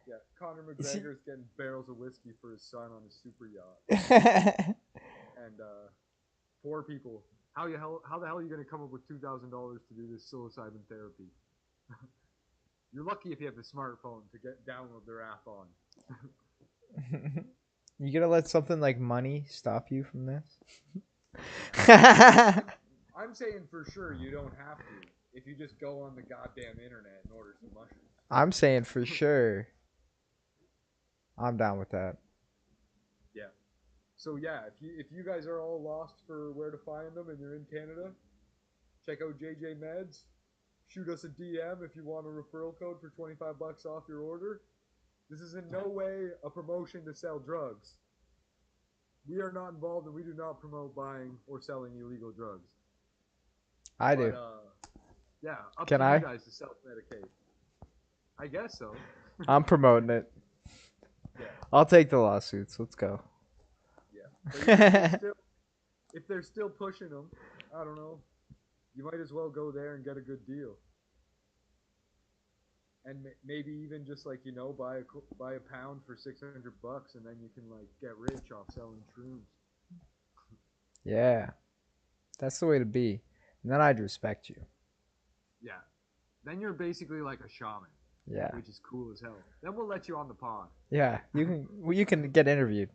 Yeah, Conor McGregor's getting barrels of whiskey for his son on his super yacht. And poor people. How the hell are you gonna come up with $2,000 to do this psilocybin therapy? You're lucky if you have the smartphone to download their app on. You gonna let something like money stop you from this? I'm saying for sure you don't have to if you just go on the goddamn internet and order some mushrooms. I'm saying for sure. I'm down with that. Yeah. So yeah, if you guys are all lost for where to find them and you're in Canada, check out JJ Meds. Shoot us a DM if you want a referral code for $25 off your order. This is in no way a promotion to sell drugs. We are not involved and we do not promote buying or selling illegal drugs. I do. Yeah, up Can to I? you guys to self-medicate. I guess so. I'm promoting it. Yeah. I'll take the lawsuits. Let's go. Yeah. But yeah, if they're still pushing them, I don't know. You might as well go there and get a good deal. And maybe even just like buy a pound for $600 and then you can like get rich off selling shrooms. Yeah. That's the way to be. And then I'd respect you. Yeah. Then you're basically like a shaman. Yeah. Which is cool as hell. Then we'll let you on the pod. Yeah. You can get interviewed.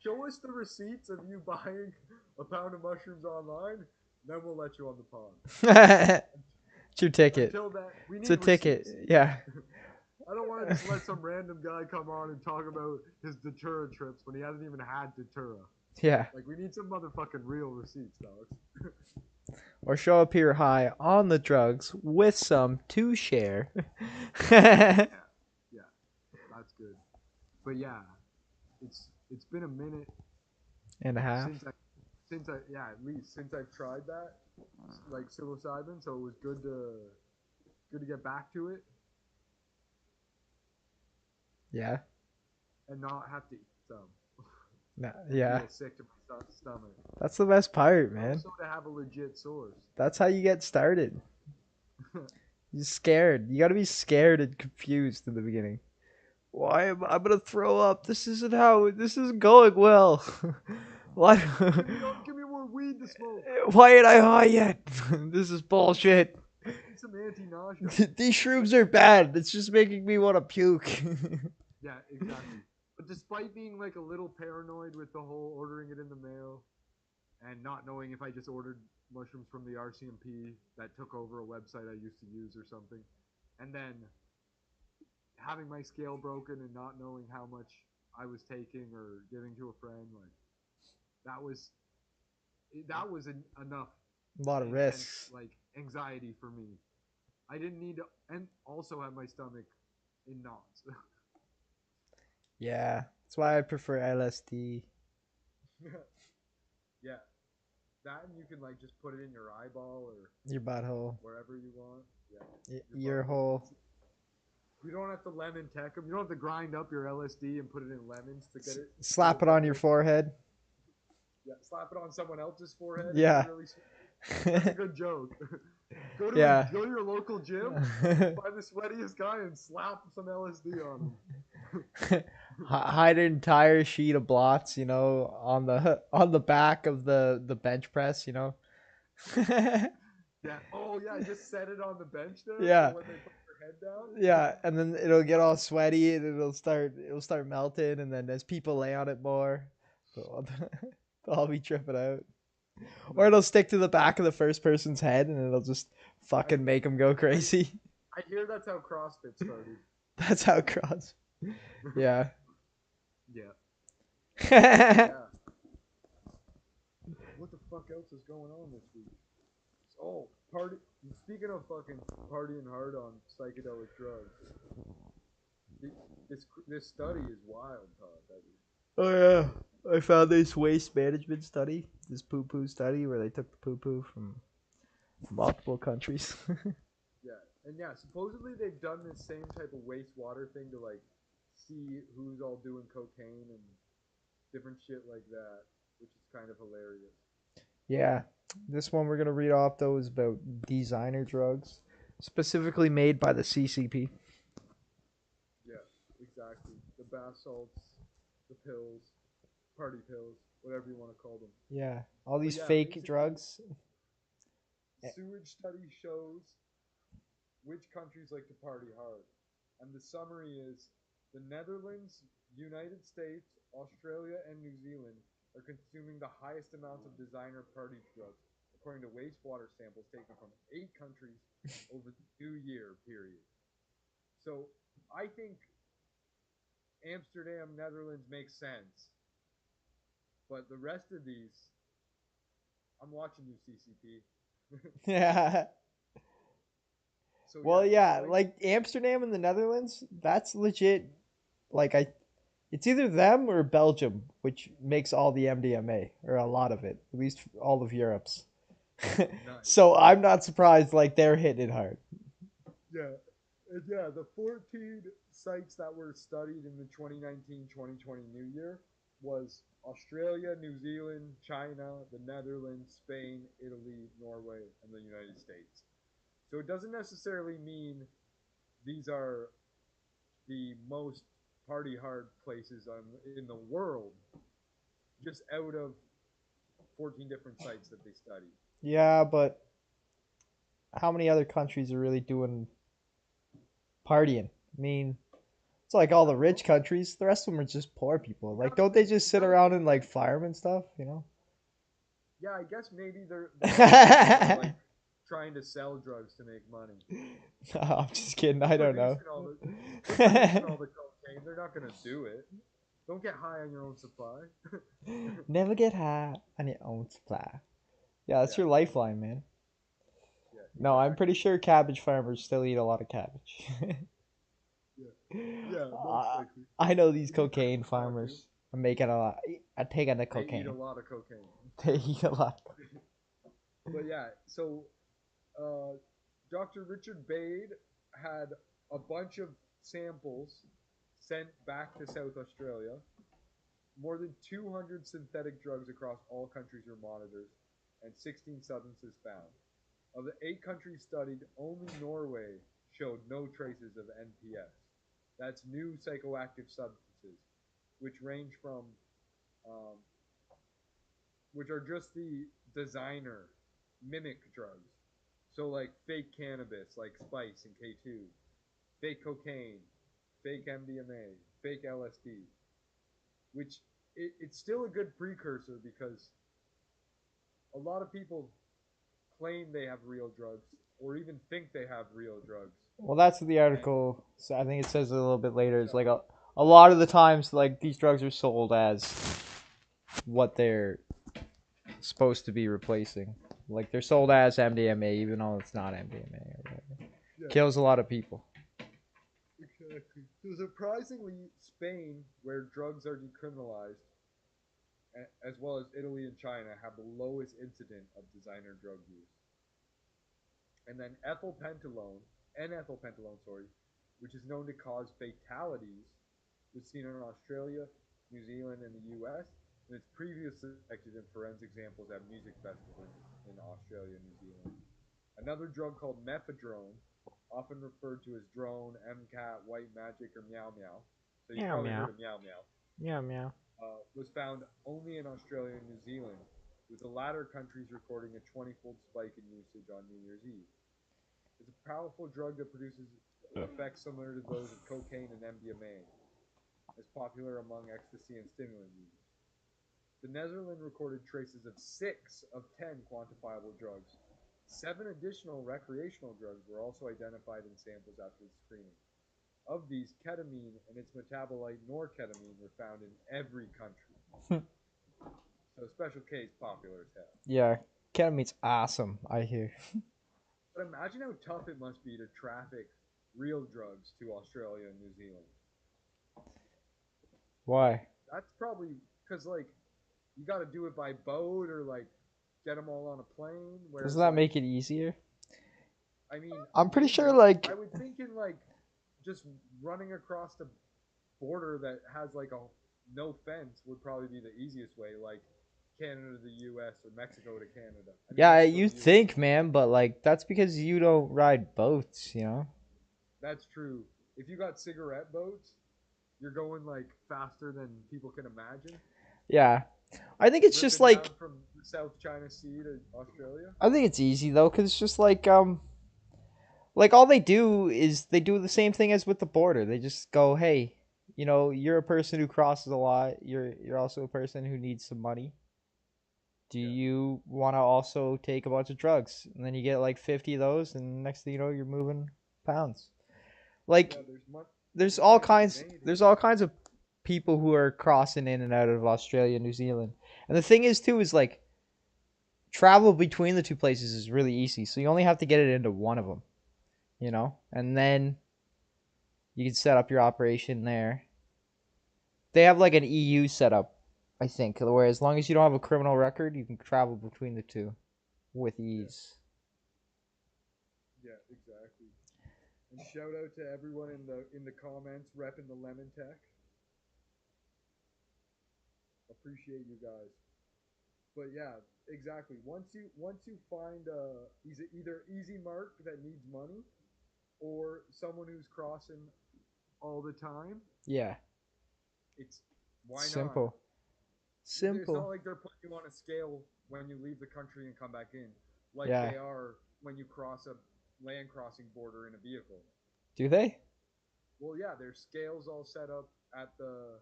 Show us the receipts of you buying a pound of mushrooms online, then we'll let you on the pod. It's your ticket. Until that, we need It's a ticket. receipts. Yeah. I don't want to just let some random guy come on and talk about his Datura trips when he hasn't even had Datura. Yeah. Like, we need some motherfucking real receipts, dog. Or show up here high on the drugs with some to share. Yeah, that's good. But yeah, it's been a minute And a half. since I at least since I've tried that, like psilocybin. So it was good to get back to it. Yeah. And not have to eat some. No, yeah. Feel sick to my stomach. That's the best part, man. Also to have a legit source. That's how you get started. You're scared. You gotta be scared and confused in the beginning. Why am I'm gonna throw up? This isn't going well. Why? Give me more weed to smoke. Why ain't I high yet? This is bullshit. Some anti-nausea. These shrooms are bad. It's just making me want to puke. Yeah, exactly. But despite being like a little paranoid with the whole ordering it in the mail and not knowing if I just ordered mushrooms from the RCMP that took over a website I used to use or something, and then having my scale broken and not knowing how much I was taking or giving to a friend, like that was enough. A lot of intense, risks. like anxiety for me. I didn't need to, and also have my stomach in knots. Yeah, that's why I prefer LSD. Yeah, that and you can like just put it in your eyeball or Your butthole. wherever you want. Yeah, Your hole. You don't have to lemon tech them. You don't have to grind up your LSD and put it in lemons to get it. Slap it on your forehead. Yeah, slap it on someone else's forehead. Yeah. Really that's a good joke. Go to your local gym, find the sweatiest guy, and slap some LSD on him. Hide an entire sheet of blots, on the back of the bench press, Yeah. Oh yeah. Just set it on the bench there. Yeah. So when they put their head down. Yeah, and then it'll get all sweaty and it'll start melting, and then as people lay on it more, they'll all be tripping out. Or it'll stick to the back of the first person's head and it'll just fucking make them go crazy. I hear that's how CrossFit started. That's how cross. Yeah. Yeah. Yeah. What the fuck else is going on this week? Oh, party. Speaking of fucking partying hard on psychedelic drugs, this study is wild, Todd. Oh yeah, I found this waste management study, this poo-poo study where they took the poo-poo from multiple countries. Yeah, and yeah, supposedly they've done this same type of wastewater thing to like see who's all doing cocaine and different shit like that, which is kind of hilarious. Yeah. This one we're gonna read off though is about designer drugs, specifically made by the CCP. Yeah, exactly. The bath salts, the pills, party pills, whatever you want to call them. Yeah. All But these yeah, fake basically, drugs. sewage study shows which countries like to party hard. And the summary is the Netherlands, United States, Australia, and New Zealand are consuming the highest amounts of designer party drugs, according to wastewater samples taken from 8 countries over the 2-year period. So I think Amsterdam, Netherlands makes sense. But the rest of these, I'm watching you, CCP. Yeah. So Well, yeah, yeah, despite like Amsterdam and the Netherlands, that's legit. Like it's either them or Belgium, which makes all the MDMA or a lot of it, at least all of Europe's. nice. So I'm not surprised. Like they're hitting it hard. Yeah. And yeah, the 14 sites that were studied in the 2019-2020 New Year was Australia, New Zealand, China, the Netherlands, Spain, Italy, Norway, and the United States. So it doesn't necessarily mean these are the most party hard places in the world, just out of 14 different sites that they studied. Yeah, but how many other countries are really doing partying? I mean, it's like all the rich countries. The rest of them are just poor people. Like, don't they just sit around and like farm and stuff? You know? Yeah, I guess maybe they're like trying to sell drugs to make money. No, I'm just kidding. I don't know. Producing all the cocaine, they're not gonna do it. Don't get high on your own supply. Never get high on your own supply. Yeah, that's Yeah. your lifeline, man. Yeah, No, I'm exactly. pretty sure cabbage farmers still eat a lot of cabbage. Yeah, most likely. I know these To be fair, cocaine farmers are making a lot. Are taking the they eat a cocaine. lot of cocaine. They eat a lot. But yeah, so uh, Dr. Richard Bade had a bunch of samples sent back to South Australia. More than 200 synthetic drugs across all countries were monitored, and 16 substances found. Of the 8 countries studied, only Norway showed no traces of NPS. That's new psychoactive substances, which range from, um, which are just the designer mimic drugs. So like fake cannabis, like Spice and K2, fake cocaine, fake MDMA, fake LSD, which it's still a good precursor because a lot of people claim they have real drugs or even think they have real drugs. Well, that's what the And article. So I think it says a little bit later. It's like a lot of the times, like these drugs are sold as what they're supposed to be replacing. Like they're sold as MDMA, even though it's not MDMA or whatever. yeah, Kills a lot of people. exactly. So surprisingly, Spain, where drugs are decriminalized, as well as Italy and China, have the lowest incident of designer drug use. And then N-ethylpentalone, sorry, which is known to cause fatalities, was seen in Australia, New Zealand, and the U.S. And it's previously detected in forensic samples at music festivals in Australia and New Zealand. Another drug called mephedrone, often referred to as drone, MCAT, white magic, or meow meow. So you've Meow probably meow. heard of meow meow. Meow meow. Was found only in Australia and New Zealand, with the latter countries recording a 20-fold spike in usage on New Year's Eve. It's a powerful drug that produces effects similar to those of cocaine and MDMA, as popular among ecstasy and stimulant users. The Netherlands recorded traces of 6 of 10 quantifiable drugs. 7 additional recreational drugs were also identified in samples after screening. Of these, ketamine and its metabolite norketamine were found in every country. So special case popular as hell. Yeah, ketamine's awesome. I hear. But imagine how tough it must be to traffic real drugs to Australia and New Zealand. Why? That's probably because like you got to do it by boat or like get them all on a plane. Doesn't that make it easier? I mean, I'm pretty maybe. sure, like, I would think in like just running across the border that has like a no fence would probably be the easiest way. Like Canada to the U.S. or Mexico to Canada. I mean, Yeah, it's still you US. think, man, but like that's because you don't ride boats, you know? That's true. If you got cigarette boats, you're going like faster than people can imagine. Yeah. I think it's just Ripping like down from the South China Sea to Australia. I think it's easy though cuz it's just like all they do is they do the same thing as with the border. They just go, "Hey, you know, you're a person who crosses a lot. You're also a person who needs some money. Do Yeah. you want to also take a bunch of drugs?" And then you get like 50 of those and next thing you know, you're moving pounds. Like Yeah, there's there's all money to be kinds made. there's all kinds of people who are crossing in and out of Australia, New Zealand. And the thing is too is like travel between the two places is really easy. So you only have to get it into one of them, you know? And then you can set up your operation there. They have like an EU setup, I think, where as long as you don't have a criminal record, you can travel between the two with ease. Yeah, exactly. And shout out to everyone in the comments repping the lemon tech. Appreciate you guys. But yeah, exactly. Once you find either easy mark that needs money or someone who's crossing all the time, Yeah, it's why not? simple. It's not Simple. like they're putting you on a scale when you leave the country and come back in, like Yeah. they are when you cross a land crossing border in a vehicle. Do they? Well, yeah, there's scales all set up at the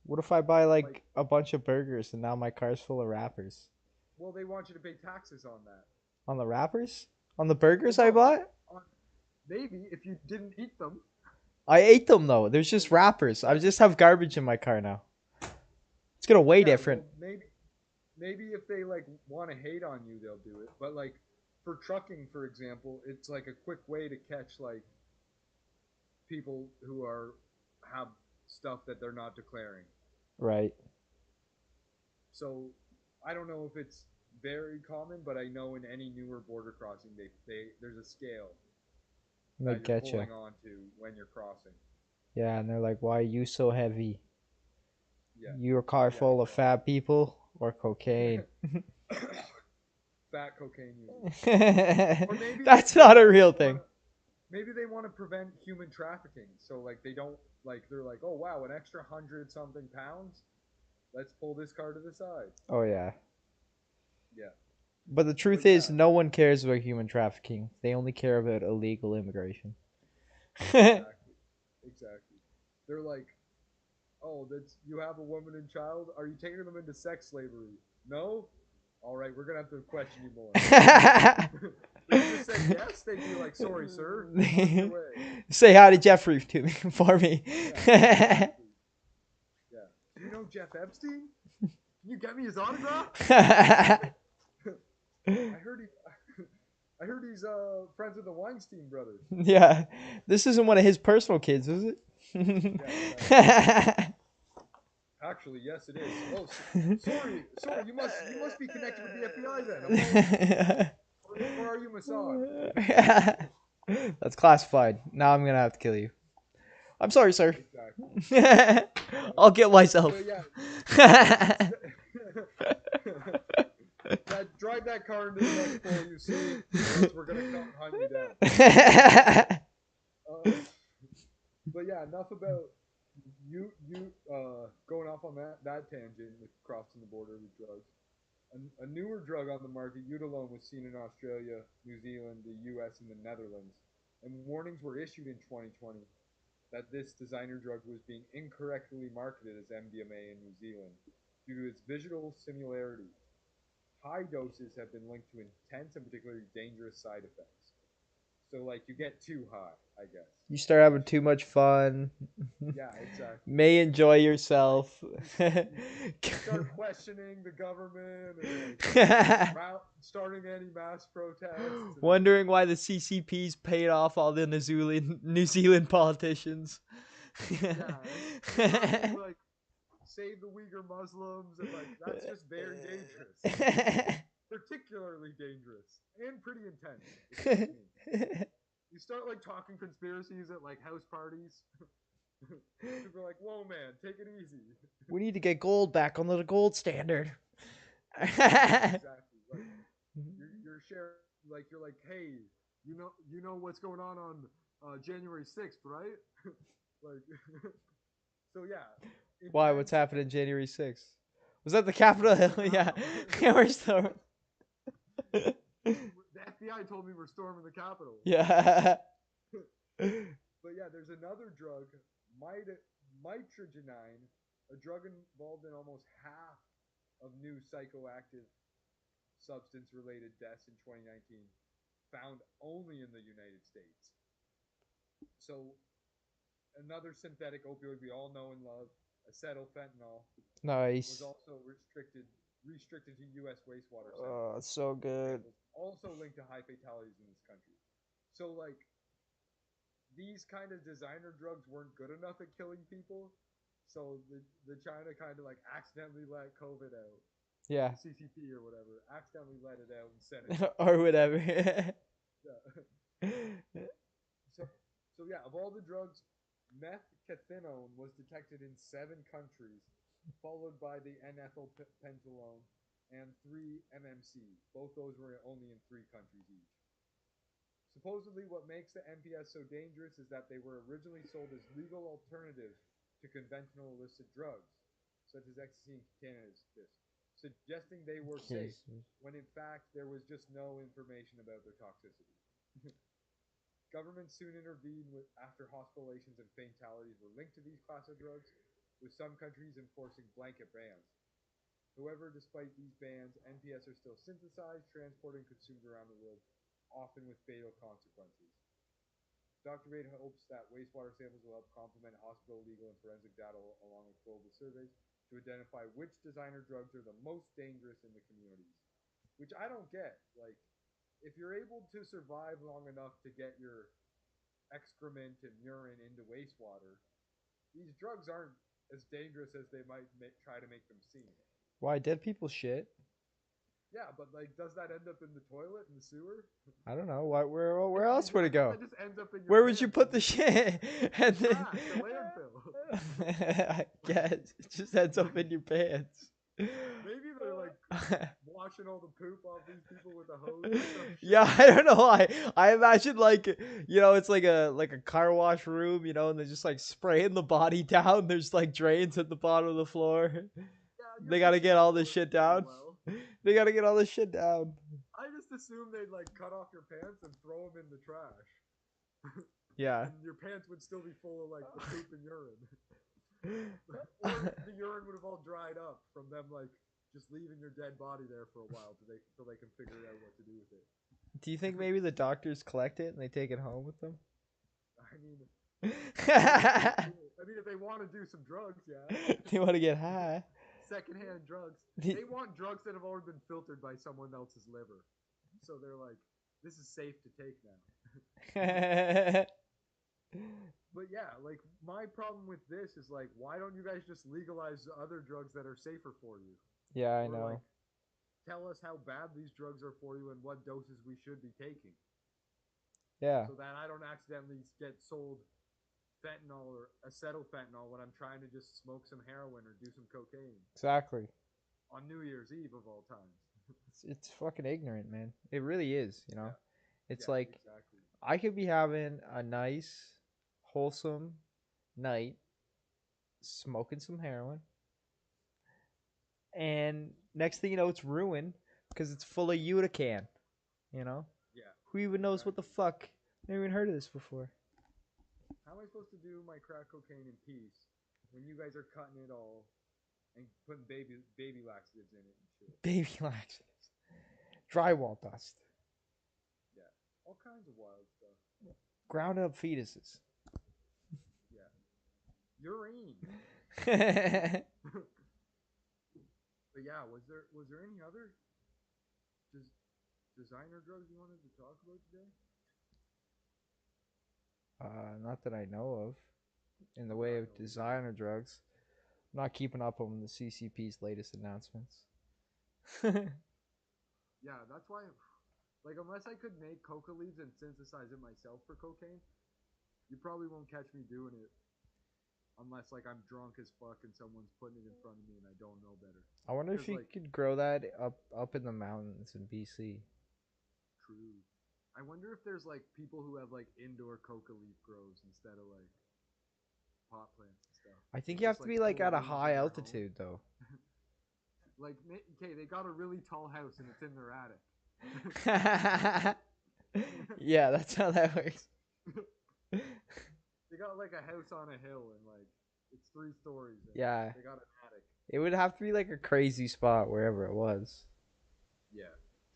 What if I buy like like. a bunch of burgers and now my car's full of wrappers? Well, they want you to pay taxes on that. On the wrappers? On the Well, burgers I no, bought? on, maybe if you didn't eat them. I ate them though. There's just wrappers. I just have garbage in my car now. It's gonna weigh Yeah, different. well, maybe if they like want to hate on you, they'll do it. But like for trucking, for example, it's like a quick way to catch like people who have stuff that they're not declaring. Right. So I don't know if it's very common, but I know in any newer border crossing, there's a scale They that you're get you. pulling onto when you're crossing. Yeah, and they're like, "Why are you so heavy? Yeah, Your car yeah, full of fat people or cocaine?" fat cocaine users. Or That's not a they real just thing. maybe they want to prevent human trafficking. So like they don't like they're like, oh wow, an extra 100 something pounds. Let's pull this car to the side. Oh yeah. Yeah, But the truth but yeah, is, no one cares about human trafficking. They only care about illegal immigration. exactly. They're like, oh, that's you have a woman and child. Are you taking them into sex slavery? No. All right, we're gonna have to question you more. If you just said yes, they'd be like, sorry, sir. On your way. Say hi to Jeffrey to me for me. Yeah, exactly. Yeah. Do you know Jeff Epstein? Can you get me his autograph? I heard he's friends with the Weinstein brothers. Yeah, this isn't one of his personal kids, is it? Yeah, actually, yes, it is. Oh, sorry. You must be connected with the FBI then. Or are you Mossad? That's classified. Now I'm gonna have to kill you. I'm sorry, sir. Exactly. I'll get myself. So, yeah. Drive that car into the next pole you see, or else we're gonna come hunt you down. But yeah, enough about you going off on that tangent with crossing the border with drugs. A newer drug on the market, Udalone, was seen in Australia, New Zealand, the U.S., and the Netherlands, and warnings were issued in 2020 that this designer drug was being incorrectly marketed as MDMA in New Zealand due to its visual similarity. High doses have been linked to intense and particularly dangerous side effects. So, like, you get too high, I guess. You start having too much fun. Yeah, exactly. May enjoy yourself. You start questioning the government and like, starting any mass protests. Wondering why the CCP's paid off all the New Zealand politicians. Yeah, and like save the Uyghur Muslims, and like that's just very dangerous. Particularly dangerous and pretty intense. If you ask me. You start like talking conspiracies at like house parties. People are like, "Whoa, man, take it easy." We need to get gold back on the gold standard. Exactly. Like you're sharing, like you're like, hey, you know what's going on January 6th, right? Like, so yeah. Why? What's Intense. happening January 6th? Was that the Capitol Hill? Yeah. Yeah, we're still. The FBI told me we're storming the Capitol. Yeah. But yeah, there's another drug, mitragynine, a drug involved in almost half of new psychoactive substance-related deaths in 2019, found only in the United States. So another synthetic opioid we all know and love, acetylfentanyl, was Nice. also restricted to U.S. wastewater Oh, samples. it's so good. Also linked to high fatalities in this country. So like these kind of designer drugs weren't good enough at killing people, so the China kind of like accidentally let COVID out. Yeah. The CCP or whatever accidentally let it out and sent it. Or whatever. Yeah. So yeah, of all the drugs, methcathinone was detected in 7 countries, followed by the N-ethylpentalone and 3-MMC. Both those were only in 3 countries each. Supposedly, what makes the MPS so dangerous is that they were originally sold as legal alternatives to conventional illicit drugs, such as ecstasy and cannabis, suggesting they were safe, when in fact there was just no information about their toxicity. Governments soon intervened after hospitalizations and fatalities were linked to these class of drugs, with some countries enforcing blanket bans. However, despite these bans, NPS are still synthesized, transported, and consumed around the world, often with fatal consequences. Dr. Bade hopes that wastewater samples will help complement hospital, legal, and forensic data along with global surveys to identify which designer drugs are the most dangerous in the communities. Which I don't get. Like, if you're able to survive long enough to get your excrement and urine into wastewater, these drugs aren't as dangerous as they might try to make them seem. Why, dead people shit? Yeah, but like, does that end up in the toilet in the sewer? I don't know. Where else would it go? That just ends up in your Where would you pants put the and shit? And then trash, the landfill. I guess it just ends up in your pants. Maybe they're like washing all the poop off these people with a hose or some shit. Yeah, I don't know why. I imagine like it's like a car wash room, and they're just like spraying the body down. There's like drains at the bottom of the floor. Yeah, They gotta get all this shit down. well. They gotta get all this shit down. I just assume they'd like cut off your pants and throw them in the trash. Yeah. And your pants would still be full of like the poop and urine. Or the urine would have all dried up from them like just leaving your dead body there for a while till they can figure out what to do with it. Do you think maybe the doctors collect it and they take it home with them? I mean, if they want to do some drugs, yeah. They want to get high. Secondhand drugs. They want drugs that have already been filtered by someone else's liver. So they're like, this is safe to take now. But yeah, like my problem with this is like, why don't you guys just legalize other drugs that are safer for you? Yeah, I Or, know. like, tell us how bad these drugs are for you and what doses we should be taking. Yeah. So that I don't accidentally get sold fentanyl or acetylfentanyl when I'm trying to just smoke some heroin or do some cocaine. Exactly. On New Year's Eve of all times. It's fucking ignorant, man. It really is, Yeah. It's Yeah, like exactly. I could be having a nice, wholesome night, smoking some heroin, and next thing you know, it's ruined because it's full of Utican. Yeah. Who even knows exactly. what the fuck? Never even heard of this before. How am I supposed to do my crack cocaine in peace when you guys are cutting it all and putting baby laxatives in it and shit? Baby laxatives, drywall dust, Yeah. All kinds of wild stuff. ground up fetuses. Yeah. Urine. But yeah, was there any other designer drugs you wanted to talk about today? Not that I know of. In the way of designer drugs, I'm not keeping up on the CCP's latest announcements. Yeah, that's why. Like, unless I could make coca leaves and synthesize it myself for cocaine, you probably won't catch me doing it. unless like I'm drunk as fuck and someone's putting it in front of me and I don't know better. I wonder if 'Cause, you like, could grow that up in the mountains in BC. True. I wonder if there's like people who have like indoor coca leaf grows instead of like pot plants and stuff. I think They you have just, to be like pull at a leaves in high their home. altitude though. Like, okay, they got a really tall house and it's in their attic. Yeah, that's how that works. They got like a house on a hill and like it's 3 stories. And Yeah. They got an attic. It would have to be like a crazy spot wherever it was. Yeah.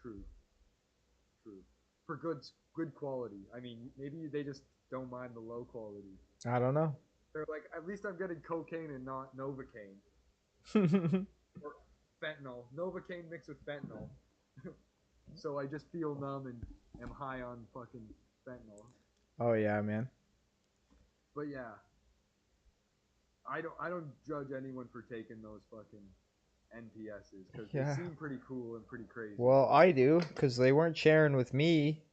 True. True. For good quality. I mean, maybe they just don't mind the low quality. I don't know. They're like, at least I'm getting cocaine and not Novocaine. Or fentanyl. Novocaine mixed with fentanyl. So I just feel numb and am high on fucking fentanyl. Oh yeah, man. But yeah. I don't judge anyone for taking those fucking NPSs because Yeah. they seem pretty cool and pretty crazy. Well, I do, because they weren't sharing with me.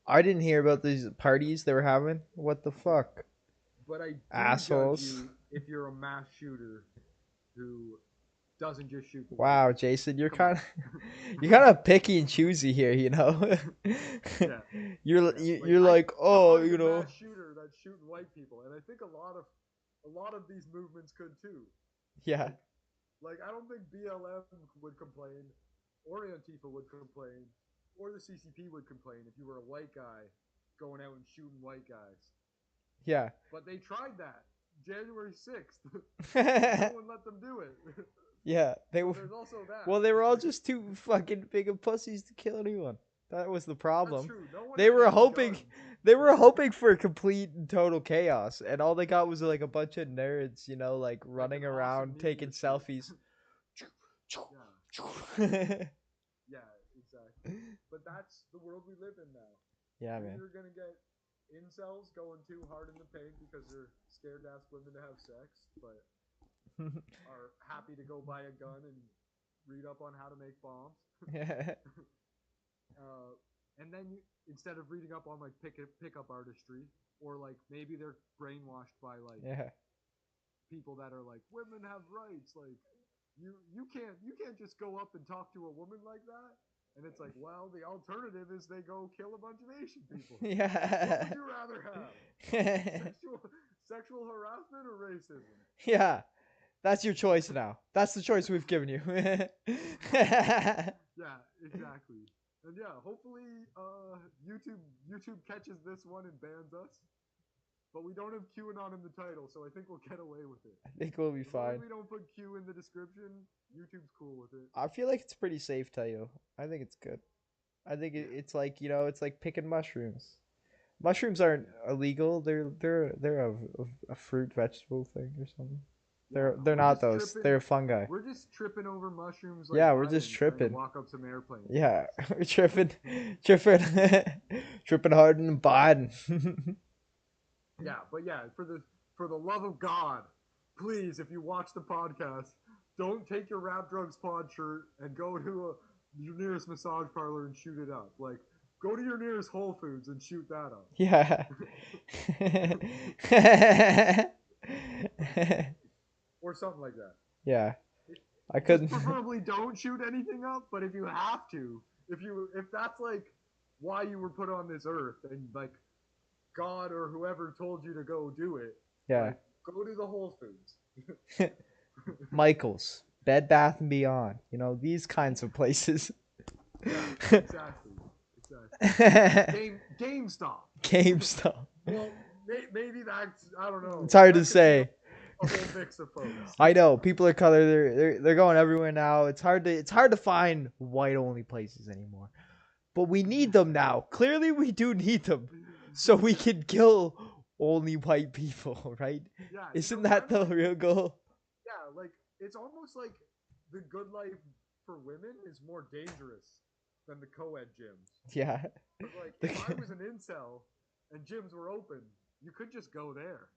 I didn't hear about these parties they were having. What the fuck? But I do Assholes. judge you if you're a mass shooter who doesn't just shoot the Wow, white Jason, you're Come kind on. of you're kind of picky and choosy here, you know. Yeah. You're Yeah. you're like, I'm oh, the you know. mass shooter that's shooting white people, and I think a lot of these movements could too. Yeah. Like I don't think BLM would complain, or Antifa would complain, or the CCP would complain if you were a white guy going out and shooting white guys. Yeah. But they tried that January 6th. Yeah. No one let them do it. They So were. there's also that. Well, they were all just too fucking big of pussies to kill anyone. That was the That's problem. true. No one They had were any hoping. guns. They were hoping for complete and total chaos, and all they got was like a bunch of nerds, you know, like running an awesome around media taking shoot. selfies. Yeah, exactly. But that's the world we live in now. Yeah, We're man. either gonna get incels going too hard in the paint because they're scared to ask women to have sex, but are happy to go buy a gun and read up on how to make bombs. And then instead of reading up on like pickup artistry, or like maybe they're brainwashed by like people that are like women have rights, like you can't just go up and talk to a woman like that. And it's like, well, the alternative is they go kill a bunch of Asian people. What would you rather have? Sexual harassment or racism? Yeah. That's your choice now. That's the choice we've given you. Yeah, exactly. And yeah, hopefully YouTube catches this one and bans us. But we don't have QAnon in the title, so I think we'll get away with it. I think we'll be As long as fine. we don't put Q in the description, YouTube's cool with it. I feel like it's pretty safe title. I think it's good. I think it's like, you know, it's like picking mushrooms. Mushrooms aren't illegal. They're a fruit vegetable thing or something. Yeah, They're we're not just those. tripping- They're fungi. We're just tripping over mushrooms. Like Yeah, we're Biden, just trying to tripping. walk up some airplanes. Yeah, we're tripping hard and Biden. Yeah, but yeah, for the love of God, please, if you watch the podcast, don't take your Rap Drugs Pod shirt and go to your nearest massage parlor and shoot it up. Like, go to your nearest Whole Foods and shoot that up. Yeah. Or something like that. Yeah. I Just couldn't. preferably don't shoot anything up, but if you have to, if that's like why you were put on this earth and like God or whoever told you to go do it, Yeah. like, go to the Whole Foods. Michael's, Bed Bath and Beyond. You know, these kinds of places. Yeah, exactly. GameStop. GameStop. Well, maybe that's, I don't know. It's hard That to could say. be a whole mix of folks. I know people of color. They're going everywhere now. It's hard to find white only places anymore. But we need them now. Clearly, we do need them, so we can kill only white people, right? Yeah, Isn't that the real goal? Yeah, like it's almost like the good life for women is more dangerous than the co-ed gyms. Yeah. Like if I was an incel and gyms were open, you could just go there.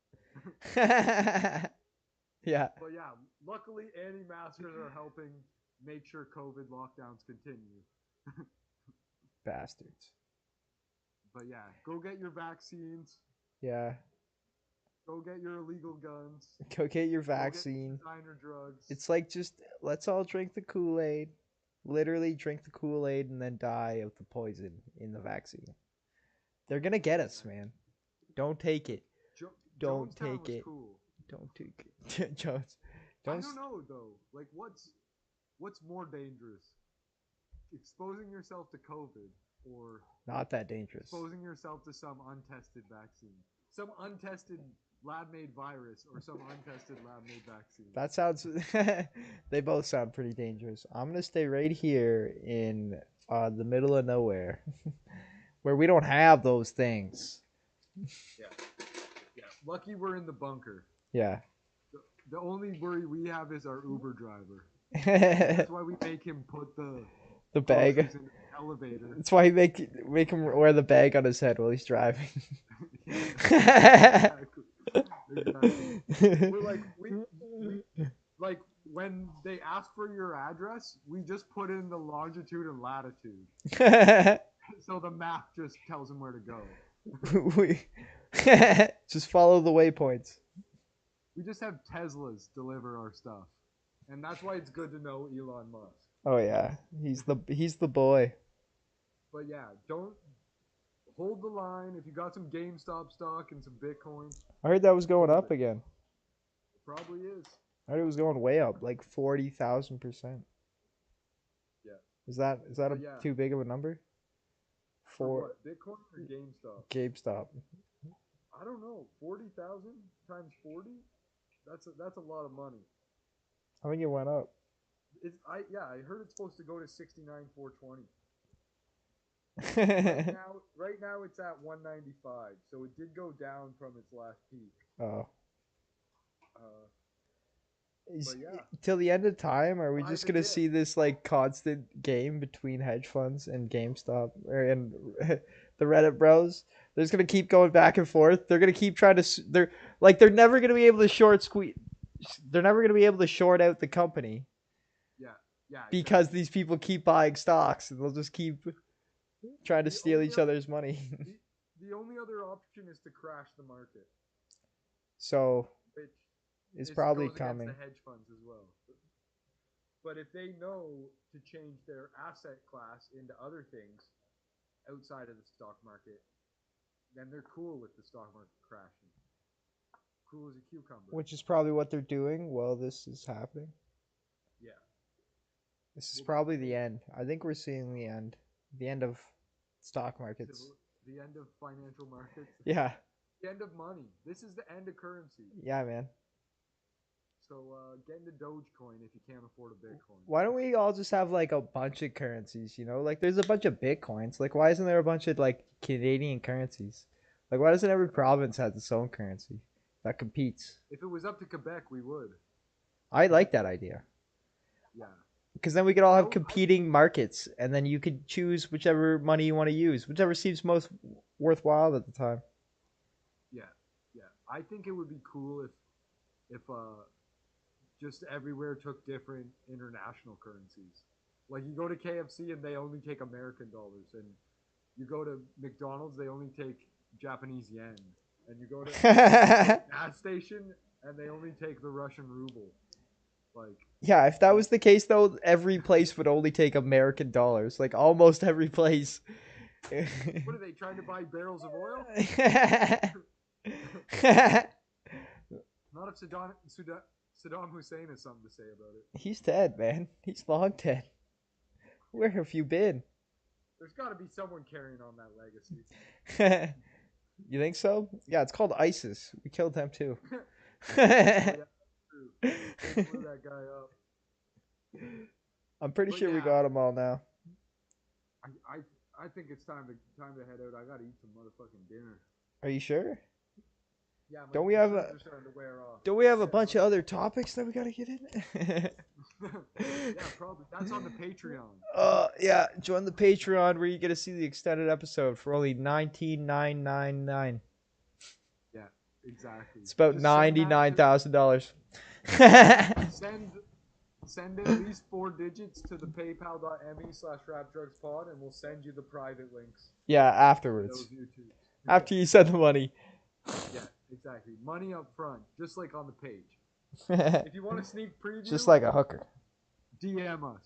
Yeah. But yeah, luckily anti-maskers are helping make sure COVID lockdowns continue. Bastards. But yeah, go get your vaccines. Yeah. Go get your illegal guns. Go get your Go get vaccine. designer drugs. It's like just let's all drink the Kool-Aid. Literally drink the Kool-Aid and then die of the poison in the vaccine. They're gonna get us, man. Don't take it. Don't Jonestown take was it. Cool. Don't take it. Jones. I Don't. don't know though. Like, what's more dangerous? Exposing yourself to COVID or Not that dangerous. exposing yourself to some untested vaccine, some untested lab-made virus, or some untested lab-made vaccine. That sounds. They both sound pretty dangerous. I'm gonna stay right here in the middle of nowhere, where we don't have those things. Yeah. Lucky we're in the bunker. Yeah. The only worry we have is our Uber driver. The That's why we make him put the bag. groceries in the elevator. That's why you make him wear the bag on his head while he's driving. Exactly. We're like we like when they ask for your address, we just put in the longitude and latitude, so the map just tells him where to go. Just follow the waypoints. We just have Teslas deliver our stuff, and that's why it's good to know Elon Musk. Oh yeah, he's the boy. But yeah, don't hold the line. If you got some GameStop stock and some Bitcoin, I heard that was going up again. it probably is. I heard it was going way up, like 40,000%. Yeah. Is that But yeah. too big of a number? For what, Bitcoin or GameStop? GameStop. I don't know. 40,000 times 40? That's a lot of money. I think it went up. I heard it's supposed to go to 69,420. Right now it's at 195. So it did go down from its last peak. Oh. But yeah. Till the end of time, are we Buy just the gonna dip. see this like constant game between hedge funds and GameStop and the Reddit bros? They're just gonna keep going back and forth. They're gonna keep trying to. They're never gonna be able to They're never gonna be able to short out the company. Yeah. Because these people keep buying stocks, and they'll just keep trying to The steal only each other's money. The only other option is to crash the market, So which it's is- probably goes against coming. the hedge funds as well. But if they know to change their asset class into other things outside of the stock market, then they're cool with the stock market crashing. Cool as a cucumber. Which is probably what they're doing while this is happening. Yeah. This is probably the end. I think we're seeing the end. The end of stock markets. The end of financial markets. Yeah. The end of money. This is the end of currency. Yeah, man. So get into Dogecoin if you can't afford a Bitcoin. Why don't we all just have like a bunch of currencies, you know? Like there's a bunch of Bitcoins. Like why isn't there a bunch of like Canadian currencies? Like why doesn't every province have its own currency that competes? If it was up to Quebec, we would. I like that idea. Yeah. Because then we could all have No, competing markets, and then you could choose whichever money you want to use, whichever seems most worthwhile at the time. Yeah. I think it would be cool if just everywhere took different international currencies. Like you go to KFC and they only take American dollars, and you go to McDonald's they only take Japanese yen, and you go to a gas station and they only take the Russian ruble. Like Yeah, if that was the case, though, every place would only take American dollars. Like almost every place. what are they trying to buy barrels of oil? Not if Saddam Hussein has something to say about it. He's dead, man. He's long dead. Where have you been? There's got to be someone carrying on that legacy. You think so? Yeah, it's called ISIS. We killed them too. They blew that guy up. I'm pretty But sure we yeah. got them all now. I think it's time to head out. I gotta eat some motherfucking dinner. Are you sure? Yeah, my Don't we have t-shirts are starting to wear off. Don't we have a bunch of other topics that we gotta get in? Yeah, probably. That's on the Patreon. Yeah. Join the Patreon where you get to see the extended episode for only $19,999. Yeah, exactly. It's about Just send that $99,000. Send at least 4 digits to the paypal.me/rapdrugspod and we'll send you the private links Yeah, to afterwards. those YouTubes. After you send the money. Yeah, Exactly. Money up front, just like on the page. If you want a sneak preview, Just like a hooker. DM us.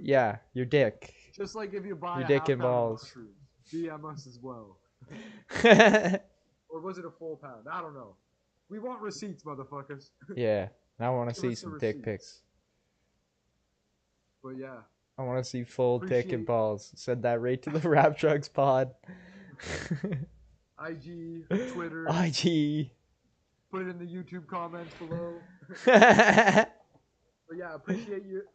Yeah, your dick. Just like if you buy Your a dick half and pound of balls. mushrooms, DM us as well. Or was it a full pound? I don't know. We want receipts, motherfuckers. Yeah, I want to Give see us the some dick receipts. pics. But yeah, I want to see full dick and Appreciate- balls. Send that right to the Rap Drugs Pod. IG, Twitter, IG. put it in the YouTube comments below. Yeah, But yeah,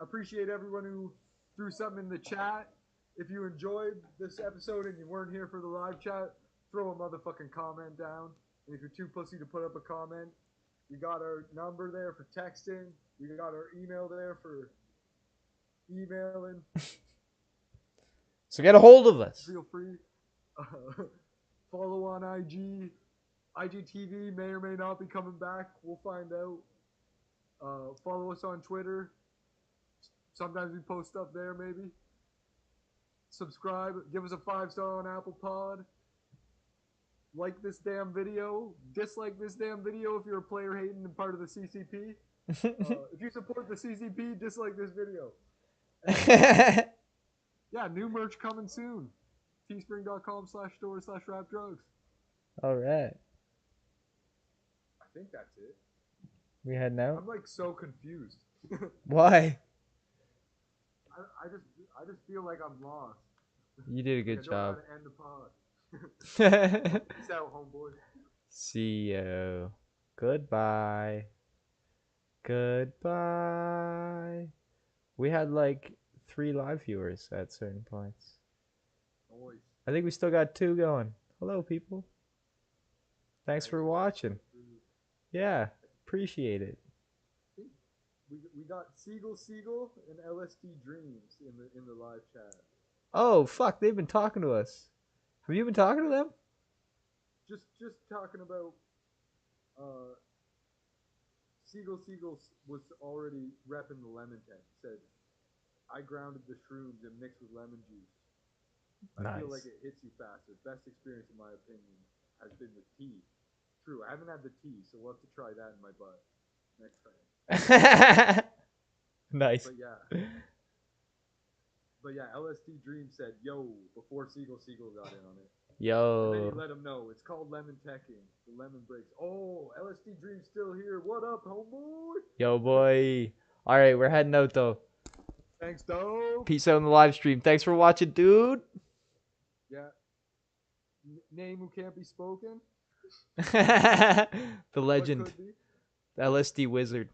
appreciate everyone who threw something in the chat. If you enjoyed this episode and you weren't here for the live chat, throw a motherfucking comment down. And if you're too pussy to put up a comment, we got our number there for texting. We got our email there for emailing. so get a hold of us. Feel free. Follow on IG. IGTV may or may not be coming back. We'll find out. Follow us on Twitter. Sometimes we post stuff there, maybe. Subscribe. Give us a 5-star on Apple Pod. Like this damn video. Dislike this damn video if you're a player hating and part of the CCP. If you support the CCP, dislike this video. Yeah, new merch coming soon. teespring.com/store/rapdrugs. All right. I think that's it. We heading out? I'm like so confused. Why? I just feel like I'm lost. You did a good I job. don't know how to end the pod. Peace out, homeboy. See you. Goodbye. Goodbye. We had like 3 live viewers at certain points. Noise. I think we still got 2 going. Hello, people. Thanks for watching. Yeah, appreciate it. We got Seagull and LSD Dreams in the live chat. Oh, fuck, they've been talking to us. Have you been talking to them? Just talking about Seagull was already repping the lemon tent. Said, I grounded the shrooms and mixed with lemon juice. I feel like it hits you faster. Best experience, in my opinion, has been with tea. True, I haven't had the tea, so we'll have to try that in my butt next time. Nice. But yeah, LSD Dream said, yo, before Seagull got in on it. And then Yo. he let him know, it's called lemon teching. The lemon breaks. Oh, LSD Dream's still here. What up, homeboy? Yo, boy. All right, we're heading out, though. Thanks, dope. Peace out on the live stream. Thanks for watching, dude. Yeah. Name who can't be spoken. The What legend. could be. The LSD wizard.